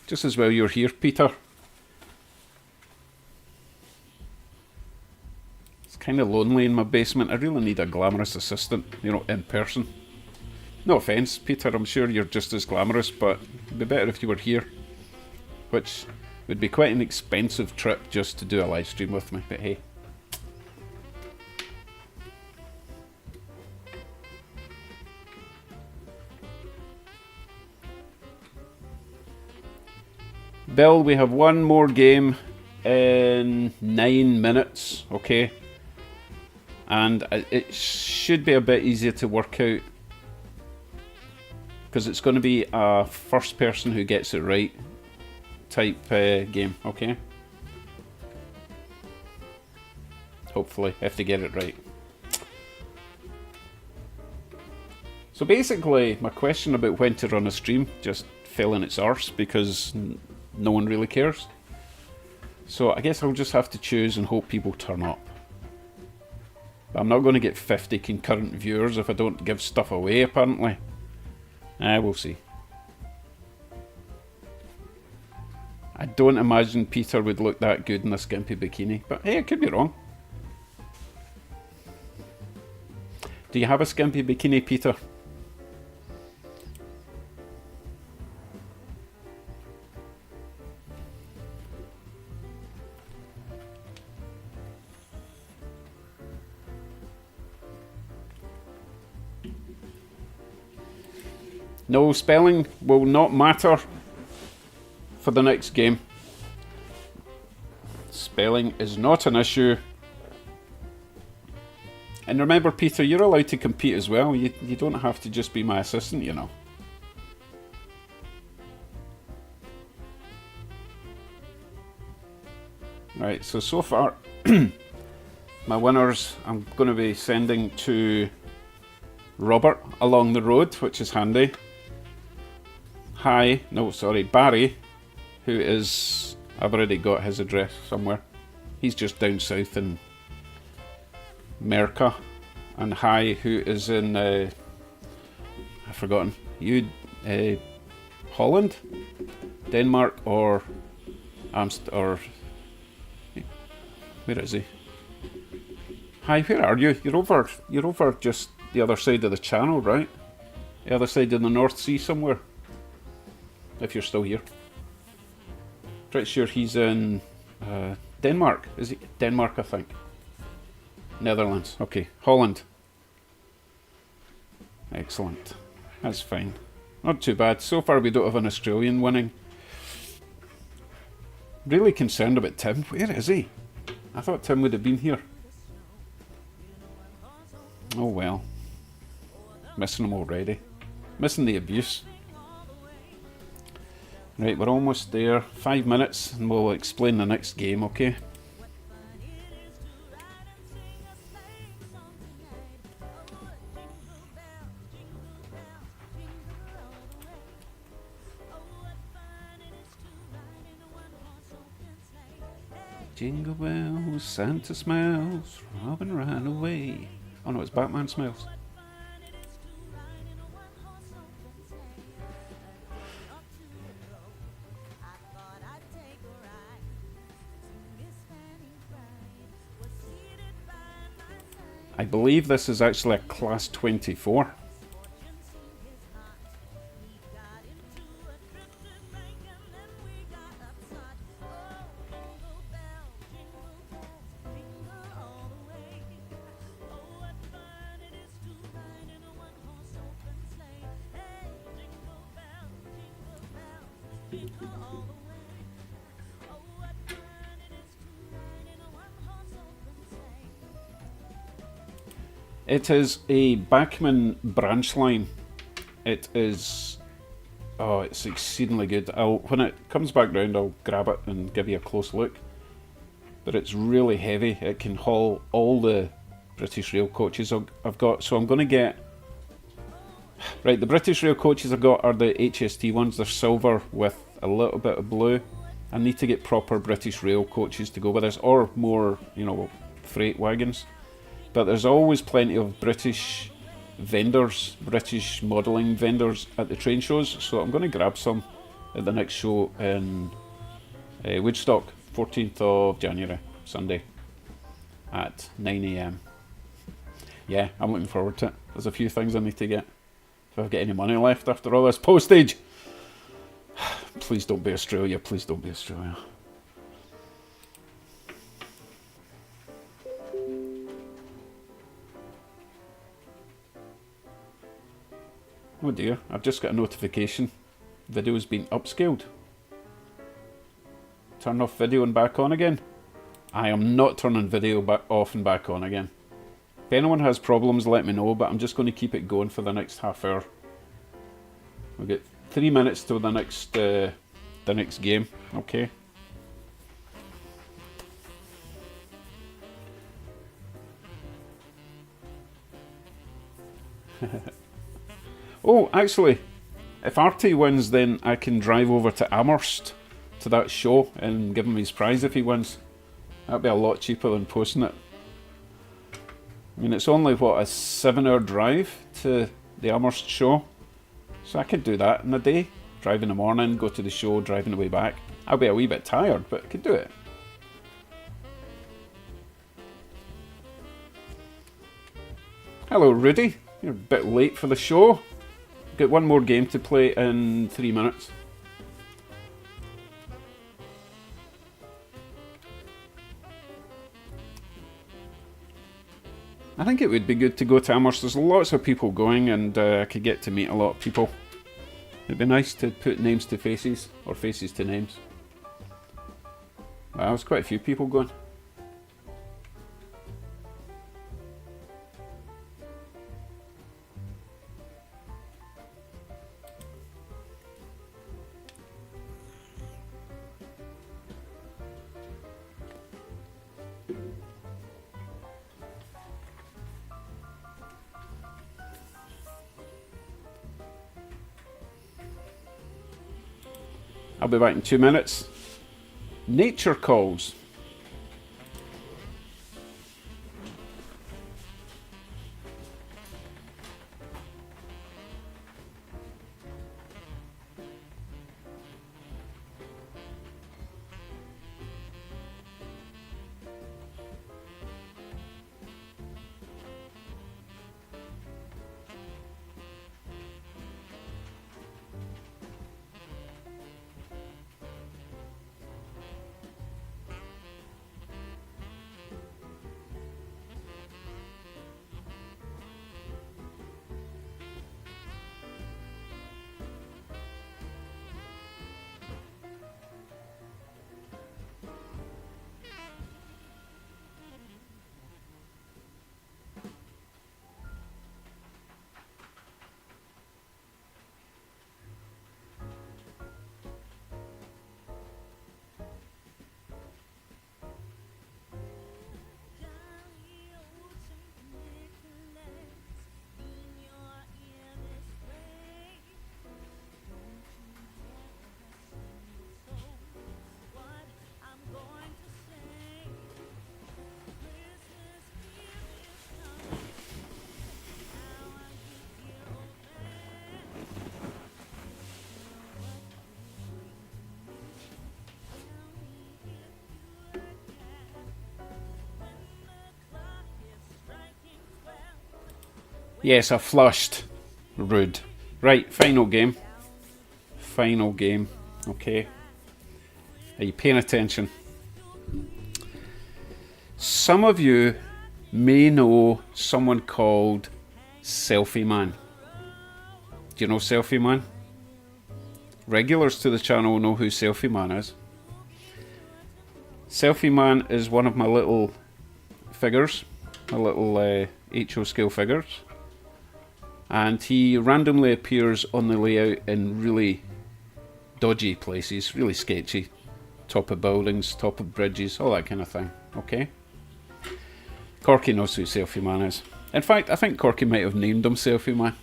Just as well you're here, Peter. It's kind of lonely in my basement. I really need a glamorous assistant, you know, in person. No offence, Peter, I'm sure you're just as glamorous, but it'd be better if you were here. Which would be quite an expensive trip just to do a live stream with me, but hey. Bill, we have one more game in 9 minutes, okay? And it should be a bit easier to work out, because it's going to be a first person who gets it right type game, okay? Hopefully, if they get it right. So basically, my question about when to run a stream just fell in its arse because no one really cares. So I guess I'll just have to choose and hope people turn up. But I'm not going to get 50 concurrent viewers if I don't give stuff away, apparently. We'll see. I don't imagine Peter would look that good in a skimpy bikini, but hey, I could be wrong. Do you have a skimpy bikini, Peter? No, spelling will not matter for the next game. Spelling is not an issue. And remember, Peter, you're allowed to compete as well. You don't have to just be my assistant, you know. Right, so far, my winners I'm going to be sending to Robert along the road, which is handy. Barry, who is... I've already got his address somewhere. He's just down south in Merca. And Hi, who is in... I've forgotten. Holland? Denmark or... or... Where is he? Hi, where are you? You're over just the other side of the channel, right? The other side of the North Sea somewhere. If you're still here. Pretty sure he's in Denmark. Is he? Denmark, I think. Netherlands. Okay. Holland. Excellent. That's fine. Not too bad. So far we don't have an Australian winning. Really concerned about Tim. Where is he? I thought Tim would have been here. Oh well. Missing him already. Missing the abuse. Right, we're almost there. 5 minutes and we'll explain the next game, okay? Jingle bells, Santa smells, Robin ran away. Oh no, it's Batman smells. I believe this is actually a class 24. It is a Bachmann branch line. It is... oh, it's exceedingly good. When it comes back round, I'll grab it and give you a close look. But it's really heavy. It can haul all the British Rail coaches I've got. So I'm going to get... Right, the British Rail coaches I've got are the HST ones. They're silver with a little bit of blue. I need to get proper British Rail coaches to go with this, or more, you know, freight wagons. But there's always plenty of British vendors, British modelling vendors at the train shows, so I'm going to grab some at the next show in Woodstock, 14th of January, Sunday, at 9 AM. Yeah, I'm looking forward to it. There's a few things I need to get. If I've got any money left after all this postage. Please don't be Australia, please don't be Australia. Oh dear, I've just got a notification. Video's been upscaled. Turn off video and back on again. I am not turning video back off and back on again. If anyone has problems, let me know, but I'm just going to keep it going for the next half hour. We'll get 3 minutes till the next game, okay? Oh, actually, if RT wins, then I can drive over to Amherst to that show and give him his prize if he wins. That'd be a lot cheaper than posting it. I mean, it's only, what, a 7-hour drive to the Amherst show? So I could do that in a day. Drive in the morning, go to the show, driving the way back. I'll be a wee bit tired, but I could do it. Hello, Rudy. You're a bit late for the show. Got one more game to play in 3 minutes. I think it would be good to go to Amherst. There's lots of people going, and I could get to meet a lot of people. It'd be nice to put names to faces, or faces to names. Wow, there's quite a few people going. I'll be back in 2 minutes. Nature calls. Yes, I flushed. Rude. Right, final game. Final game. Okay. Are you paying attention? Some of you may know someone called Selfie Man. Do you know Selfie Man? Regulars to the channel know who Selfie Man is. Selfie Man is one of my little figures, my little HO scale figures. And he randomly appears on the layout in really dodgy places, really sketchy. Top of buildings, top of bridges, all that kind of thing, okay? Corky knows who Selfie Man is. In fact, I think Corky might have named him Selfie Man.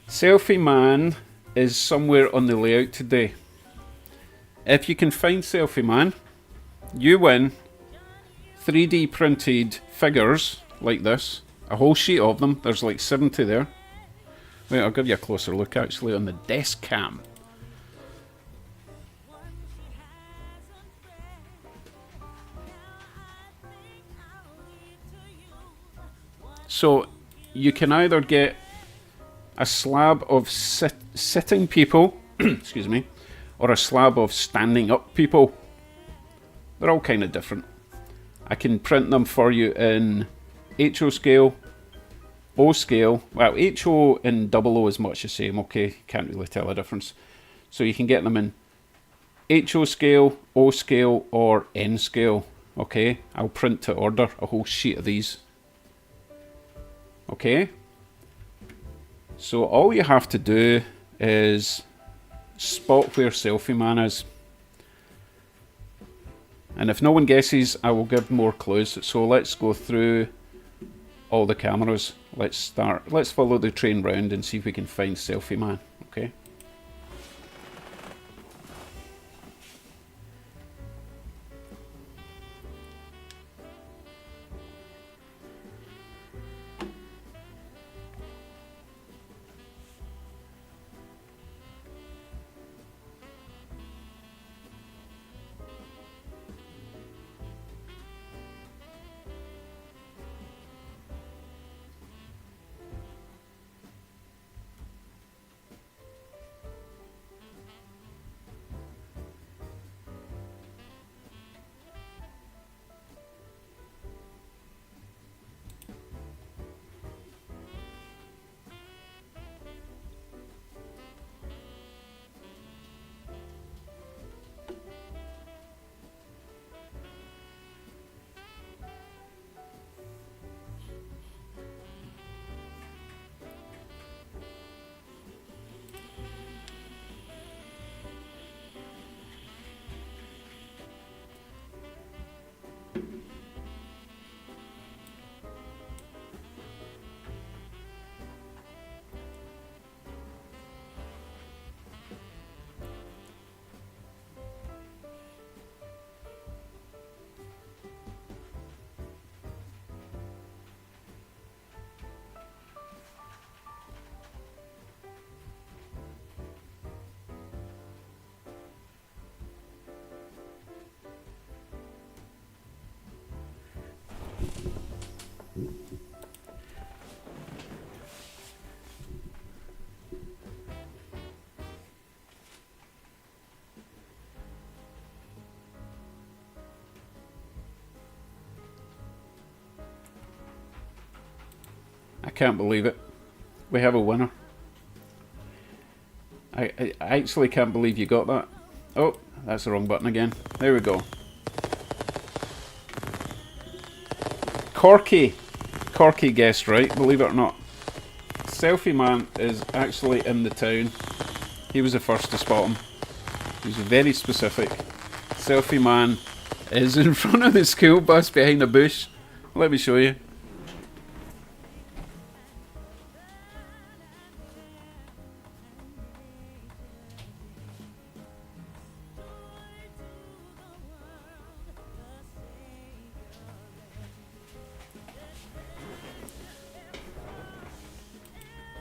Selfie Man is somewhere on the layout today. If you can find Selfie Man, you win 3D printed figures like this. A whole sheet of them. There's like 70 there. Wait, I'll give you a closer look actually on the desk cam. So you can either get a slab of sitting people, excuse me, or a slab of standing up people. They're all kind of different. I can print them for you in HO scale, O scale. Well, HO and double O is much the same, okay? Can't really tell the difference. So you can get them in HO scale, O scale, or N scale. Okay, I'll print to order a whole sheet of these. Okay, so all you have to do is spot where Selfie Man is. And if no one guesses, I will give more clues. So let's go through all the cameras. Let's follow the train round and see if we can find Selfie Man. Okay. I can't believe it. We have a winner. I actually can't believe you got that. Oh, that's the wrong button again. There we go. Corky. Corky guessed right, believe it or not. Selfie Man is actually in the town. He was the first to spot him. He was very specific. Selfie Man is in front of the school bus behind a bush. Let me show you.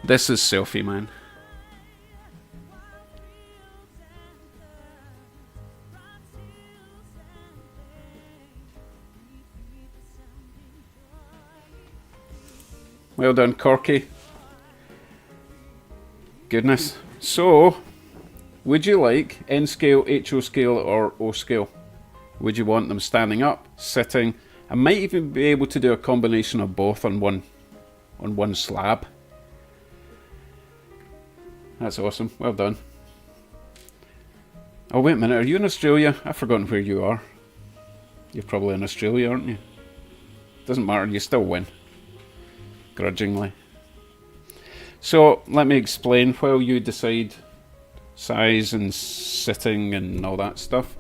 This is Selfie Man. Well done, Corky. Goodness. So, would you like N scale, HO scale, or O scale? Would you want them standing up, sitting? I might even be able to do a combination of both on one slab. That's awesome. Well done. Oh, wait a minute. Are you in Australia? I've forgotten where you are. You're probably in Australia, aren't you? Doesn't matter. You still win. Grudgingly. So, let me explain while you decide size and sitting and all that stuff.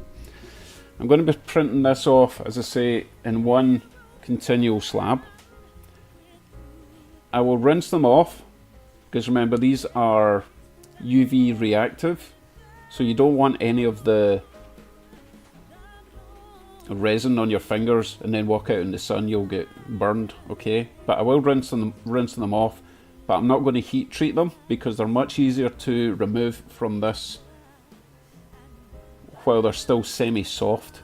I'm going to be printing this off, as I say, in one continual slab. I will rinse them off, because remember, these are UV reactive, so you don't want any of the resin on your fingers and then walk out in the sun, you'll get burned, okay? But I will rinse them off, but I'm not going to heat treat them because they're much easier to remove from this while they're still semi-soft.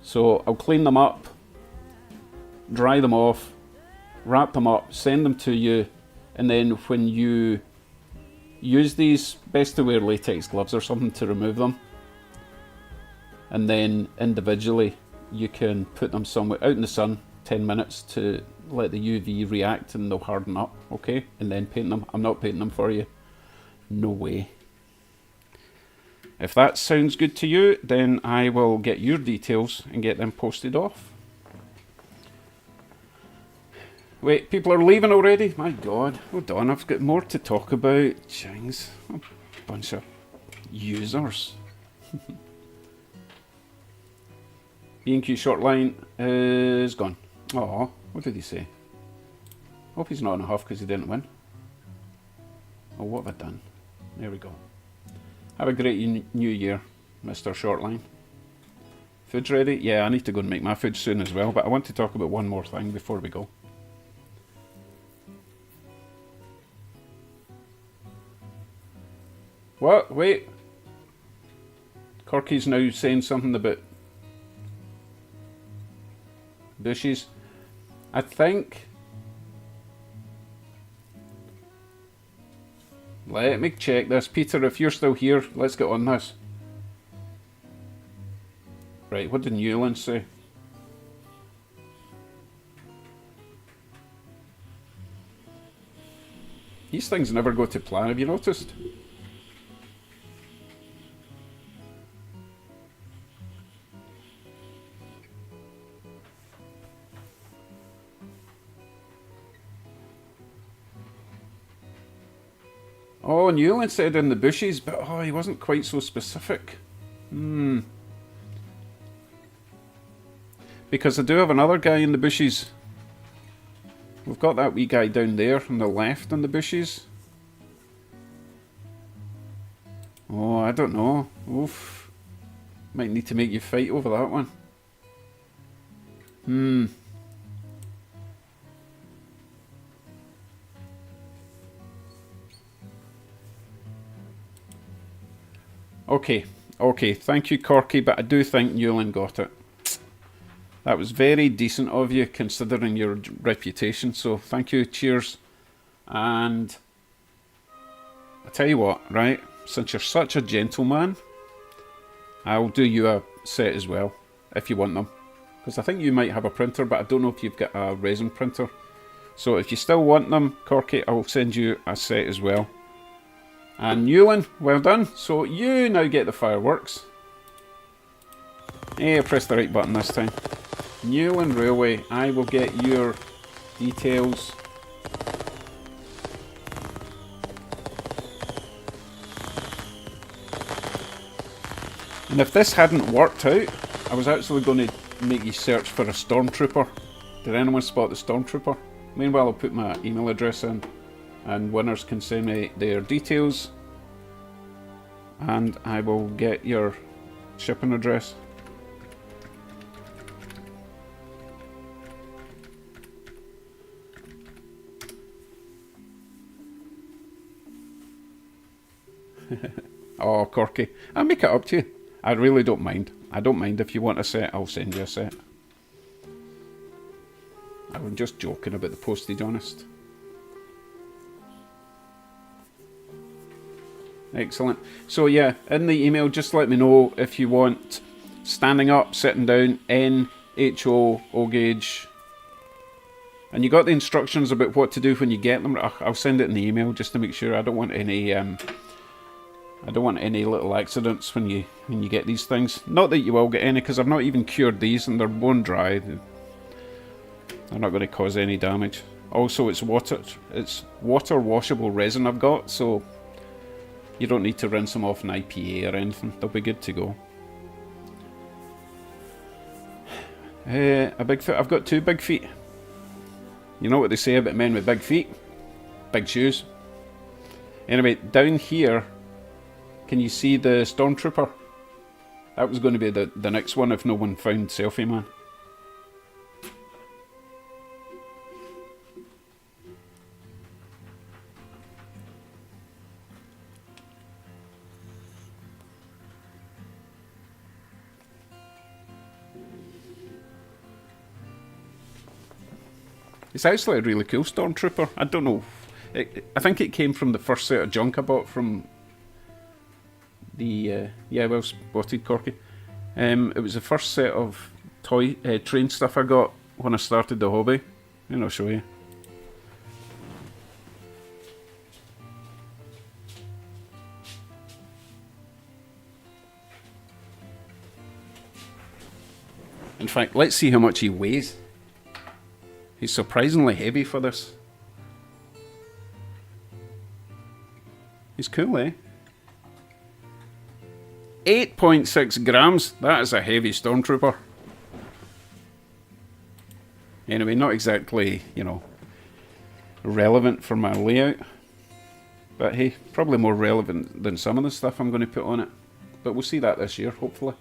So I'll clean them up, dry them off, wrap them up, send them to you, and then when you use these, best to wear latex gloves or something to remove them. And then individually you can put them somewhere out in the sun, 10 minutes to let the UV react and they'll harden up, okay? And then paint them. I'm not painting them for you. No way. If that sounds good to you, then I will get your details and get them posted off. Wait, people are leaving already? My god. Hold on, I've got more to talk about. Jings. A bunch of users. B&Q Shortline is gone. Oh, what did he say? Hope he's not in a huff because he didn't win. Oh, what have I done? There we go. Have a great new year, Mr. Shortline. Food's ready? Yeah, I need to go and make my food soon as well, but I want to talk about one more thing before we go. What? Wait. Corky's now saying something about bushes. I think... Let me check this. Peter, if you're still here, let's get on this. Right, what did Newland say? These things never go to plan, have you noticed? Oh, Newland said in the bushes, but oh, he wasn't quite so specific. Because I do have another guy in the bushes. We've got that wee guy down there on the left in the bushes. Oh, I don't know. Oof. Might need to make you fight over that one. Okay, thank you, Corky, but I do think Newland got it. That was very decent of you, considering your reputation, so thank you, cheers. And I tell you what, right, since you're such a gentleman, I'll do you a set as well, if you want them. Because I think you might have a printer, but I don't know if you've got a resin printer. So if you still want them, Corky, I'll send you a set as well. And Newland, well done. So you now get the fireworks. Hey, I pressed the right button this time. Newland Railway, I will get your details. And if this hadn't worked out, I was actually going to make you search for a stormtrooper. Did anyone spot the stormtrooper? Meanwhile, I'll put my email address in, and winners can send me their details, and I will get your shipping address. Oh, Corky, I'll make it up to you. I really don't mind. I don't mind if you want a set, I'll send you a set. I'm just joking about the postage, honest. Excellent. So yeah, in the email, just let me know if you want standing up, sitting down, N, HO, O gauge. And you got the instructions about what to do when you get them. I'll send it in the email just to make sure. I don't want any little accidents when you get these things. Not that you will get any, because I've not even cured these and they're bone dry. They're not going to cause any damage. Also, it's water washable resin I've got, so you don't need to rinse them off in IPA or anything. They'll be good to go. A big foot. I've got two big feet. You know what they say about men with big feet? Big shoes. Anyway, down here, can you see the Stormtrooper? That was going to be the next one if no one found Selfie Man. It's actually a really cool Stormtrooper. I don't know. I think it came from the first set of junk I bought from the... yeah, well spotted, Corky. It was the first set of toy train stuff I got when I started the hobby. And I'll show you. In fact, let's see how much he weighs. He's surprisingly heavy for this. He's cool, eh? 8.6 grams. That is a heavy Stormtrooper. Anyway, not exactly, you know, relevant for my layout. But hey, probably more relevant than some of the stuff I'm going to put on it. But we'll see that this year, hopefully.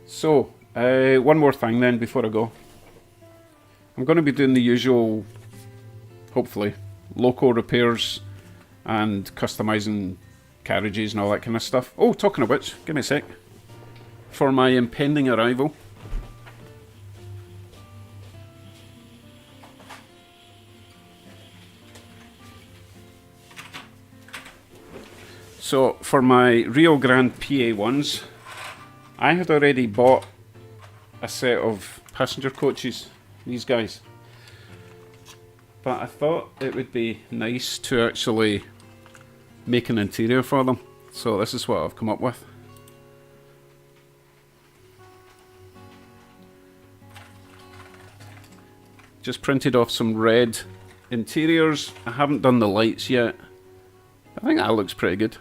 So, one more thing then before I go. I'm going to be doing the usual, hopefully, local repairs and customising carriages and all that kind of stuff. Oh, talking of which, give me a sec. For my impending arrival. So, for my Rio Grande PA1s, I had already bought a set of passenger coaches, these guys. But I thought it would be nice to actually make an interior for them. So this is what I've come up with. Just printed off some red interiors. I haven't done the lights yet. I think that looks pretty good.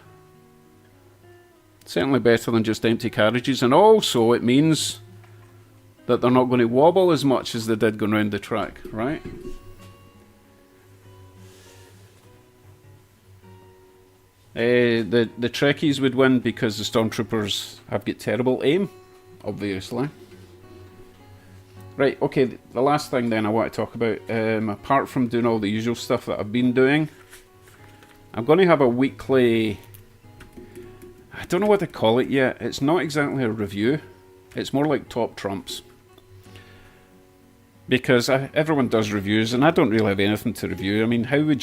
Certainly better than just empty carriages, and also it means that they're not going to wobble as much as they did going around the track, right? The Trekkies would win because the Stormtroopers have got terrible aim, obviously. Right, okay, the last thing then I want to talk about, apart from doing all the usual stuff that I've been doing, I'm going to have a weekly... I don't know what to call it yet. It's not exactly a review. It's more like top trumps. Because everyone does reviews, and I don't really have anything to review. I mean, how do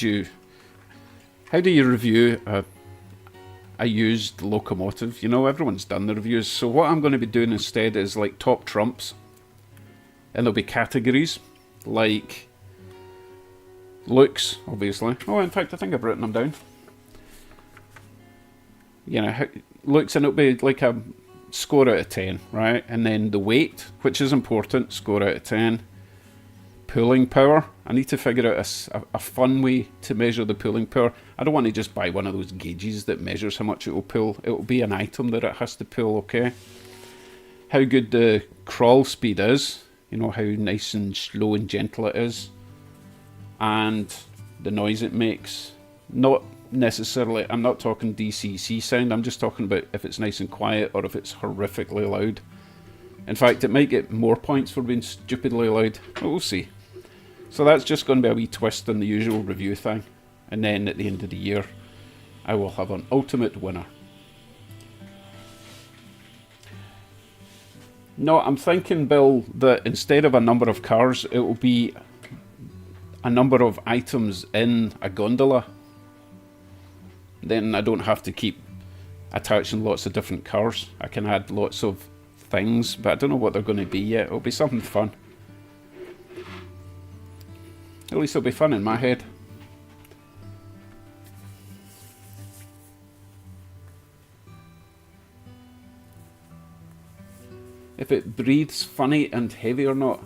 you review a used locomotive? You know, everyone's done the reviews. So what I'm going to be doing instead is like top trumps. And there'll be categories, like looks, obviously. Oh, in fact, I think I've written them down. You know, looks, and it'll be like a score out of 10, right? And then the weight, which is important, score out of 10. Pulling power, I need to figure out a fun way to measure the pulling power. I don't want to just buy one of those gauges that measures how much it will pull. It will be an item that it has to pull, okay? How good the crawl speed is, you know, how nice and slow and gentle it is. And the noise it makes. Not necessarily, I'm not talking DCC sound, I'm just talking about if it's nice and quiet or if it's horrifically loud. In fact, it might get more points for being stupidly loud, but we'll see. So that's just going to be a wee twist on the usual review thing. And then at the end of the year, I will have an ultimate winner. No, I'm thinking, Bill, that instead of a number of cars, it will be a number of items in a gondola. Then I don't have to keep attaching lots of different cars. I can add lots of things, but I don't know what they're going to be yet. It'll be something fun. At least it'll be fun in my head. If it breathes funny and heavy or not.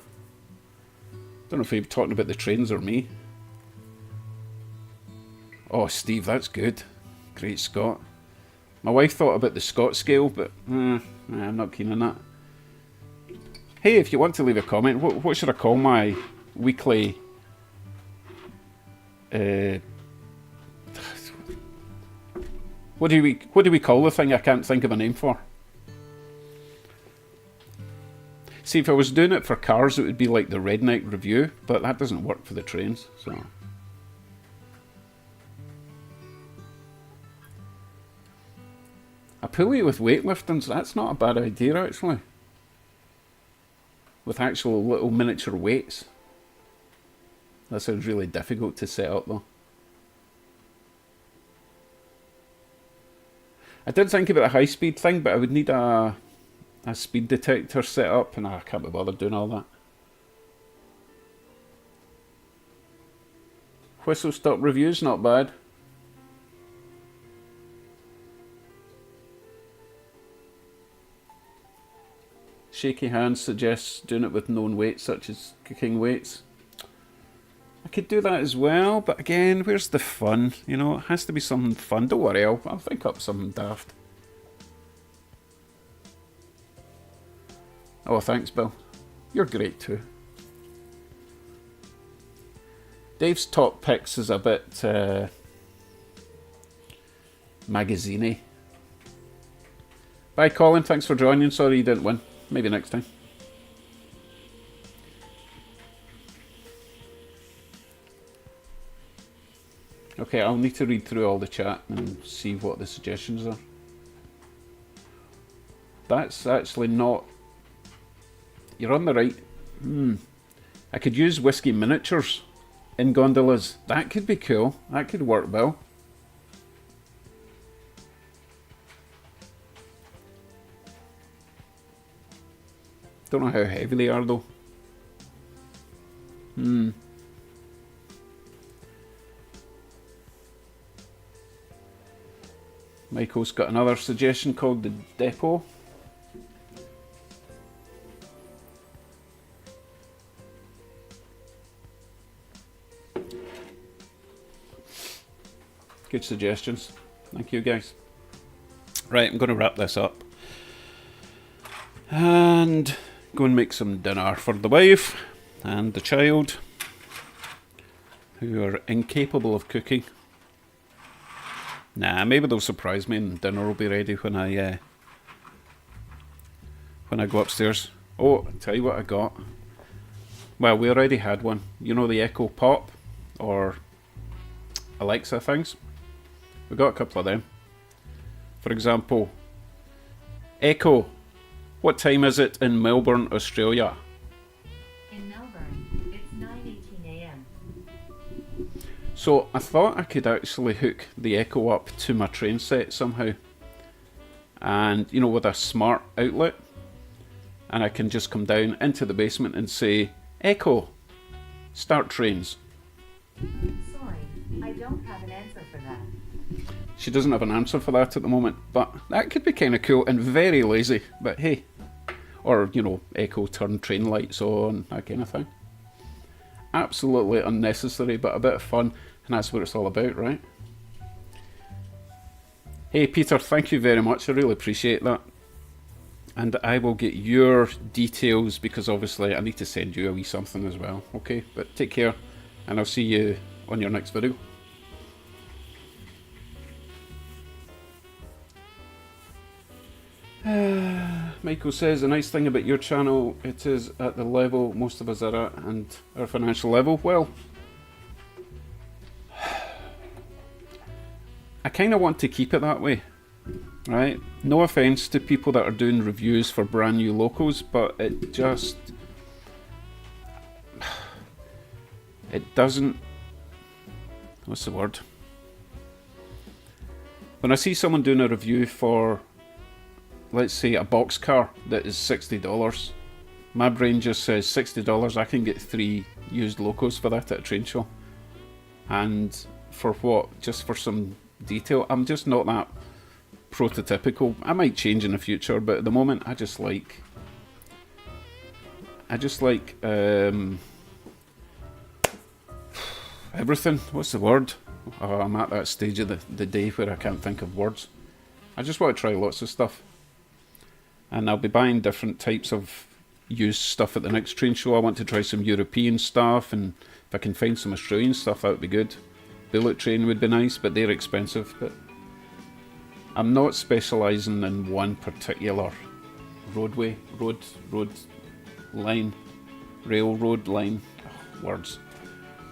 Don't know if you're talking about the trains or me. Oh, Steve, that's good. Great Scott. My wife thought about the Scott scale, but I'm not keen on that. Hey, if you want to leave a comment, what should I call my weekly... what do we call the thing I can't think of a name for? See, if I was doing it for cars, it would be like the Redneck Review, but that doesn't work for the trains, so... A pulley with weightlifting, that's not a bad idea, actually. With actual little miniature weights. That sounds really difficult to set up, though. I did think about a high-speed thing, but I would need a speed detector set up, and I can't be bothered doing all that. Whistle stop reviews, not bad. Shaky Hands suggests doing it with known weights, such as cooking weights. I could do that as well, but again, where's the fun? You know, it has to be something fun. Don't worry, I'll think up something daft. Oh, thanks, Bill. You're great too. Dave's top picks is a bit magazine-y. Bye, Colin. Thanks for joining. Sorry you didn't win. Maybe next time. Okay, I'll need to read through all the chat and see what the suggestions are. That's actually not... You're on the right... I could use whiskey miniatures in gondolas. That could be cool. That could work well. Don't know how heavy they are though. Michael's got another suggestion called the Depot. Good suggestions. Thank you, guys. Right, I'm going to wrap this up. And go and make some dinner for the wife and the child, who are incapable of cooking. Nah, maybe they'll surprise me and dinner will be ready when I go upstairs. Oh, I'll tell you what I got. Well, we already had one. You know the Echo Pop or Alexa things? We got a couple of them. For example, Echo, what time is it in Melbourne, Australia? In Melbourne, it's 9:18 a.m. So I thought I could actually hook the Echo up to my train set somehow. And, you know, with a smart outlet. And I can just come down into the basement and say, Echo, start trains. Sorry, I don't have an answer for that. She doesn't have an answer for that at the moment, but that could be kind of cool and very lazy, but hey. Or, you know, Echo turn train lights on, that kind of thing. Absolutely unnecessary, but a bit of fun, and that's what it's all about, right? Hey Peter, thank you very much, I really appreciate that. And I will get your details, because obviously I need to send you a wee something as well, okay? But take care, and I'll see you on your next video. Michael says, the nice thing about your channel, it is at the level most of us are at and our financial level. Well, I kind of want to keep it that way, right? No offense to people that are doing reviews for brand new locals, but it just... It doesn't... What's the word? When I see someone doing a review for, let's say, a box car that is $60, my brain just says $60, I can get 3 used locos for that at a train show. And for what? Just for some detail? I'm just not that prototypical. I might change in the future, but at the moment I just like everything. What's the word? Oh, I'm at that stage of the day where I can't think of words. I just want to try lots of stuff. And I'll be buying different types of used stuff at the next train show. I want to try some European stuff, and if I can find some Australian stuff, that would be good. Bullet train would be nice, but they're expensive. But I'm not specialising in one particular roadway, road line, railroad line. Oh, words.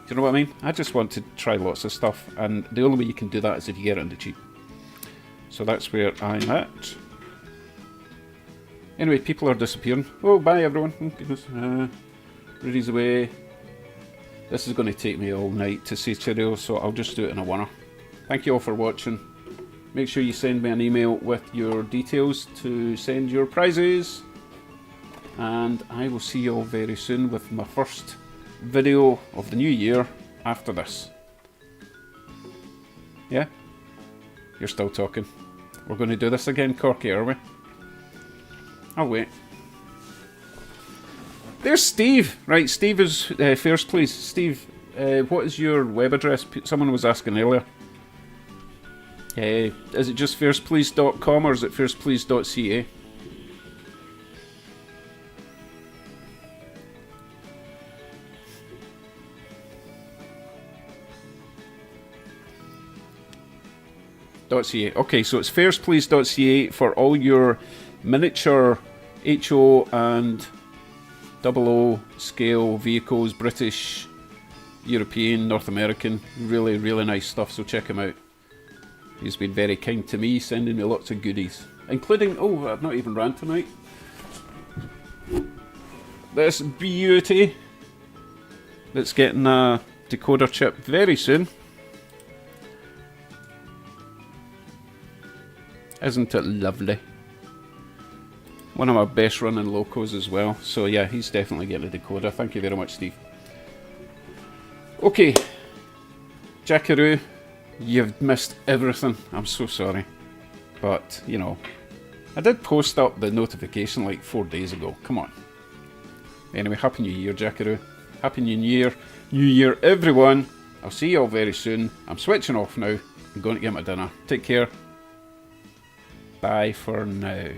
Do you know what I mean? I just want to try lots of stuff, and the only way you can do that is if you get it on the cheap. So that's where I'm at. Anyway, people are disappearing. Oh, bye everyone. Oh, goodness. Rudy's away. This is going to take me all night to say cheerio, so I'll just do it in a one-er. Thank you all for watching. Make sure you send me an email with your details to send your prizes. And I will see you all very soon with my first video of the new year after this. Yeah? You're still talking. We're going to do this again, Corky, are we? I'll wait. There's Steve. Right, Steve is first, please. Steve, what is your web address? Someone was asking earlier. Is it just firstplease.com or is it firstplease.ca? .ca. Okay, so it's firstplease.ca for all your miniature HO and 00 scale vehicles, British, European, North American. Really, really nice stuff, so check him out. He's been very kind to me, sending me lots of goodies. Including, oh, I've not even ran tonight. This beauty that's getting a decoder chip very soon. Isn't it lovely? One of my best running locos as well. So yeah, he's definitely getting a decoder. Thank you very much, Steve. Okay, Jackaroo, you've missed everything. I'm so sorry. But, you know, I did post up the notification like 4 days ago. Come on. Anyway, Happy New Year, Jackaroo. Happy New Year. New Year, everyone. I'll see you all very soon. I'm switching off now. I'm going to get my dinner. Take care. Bye for now.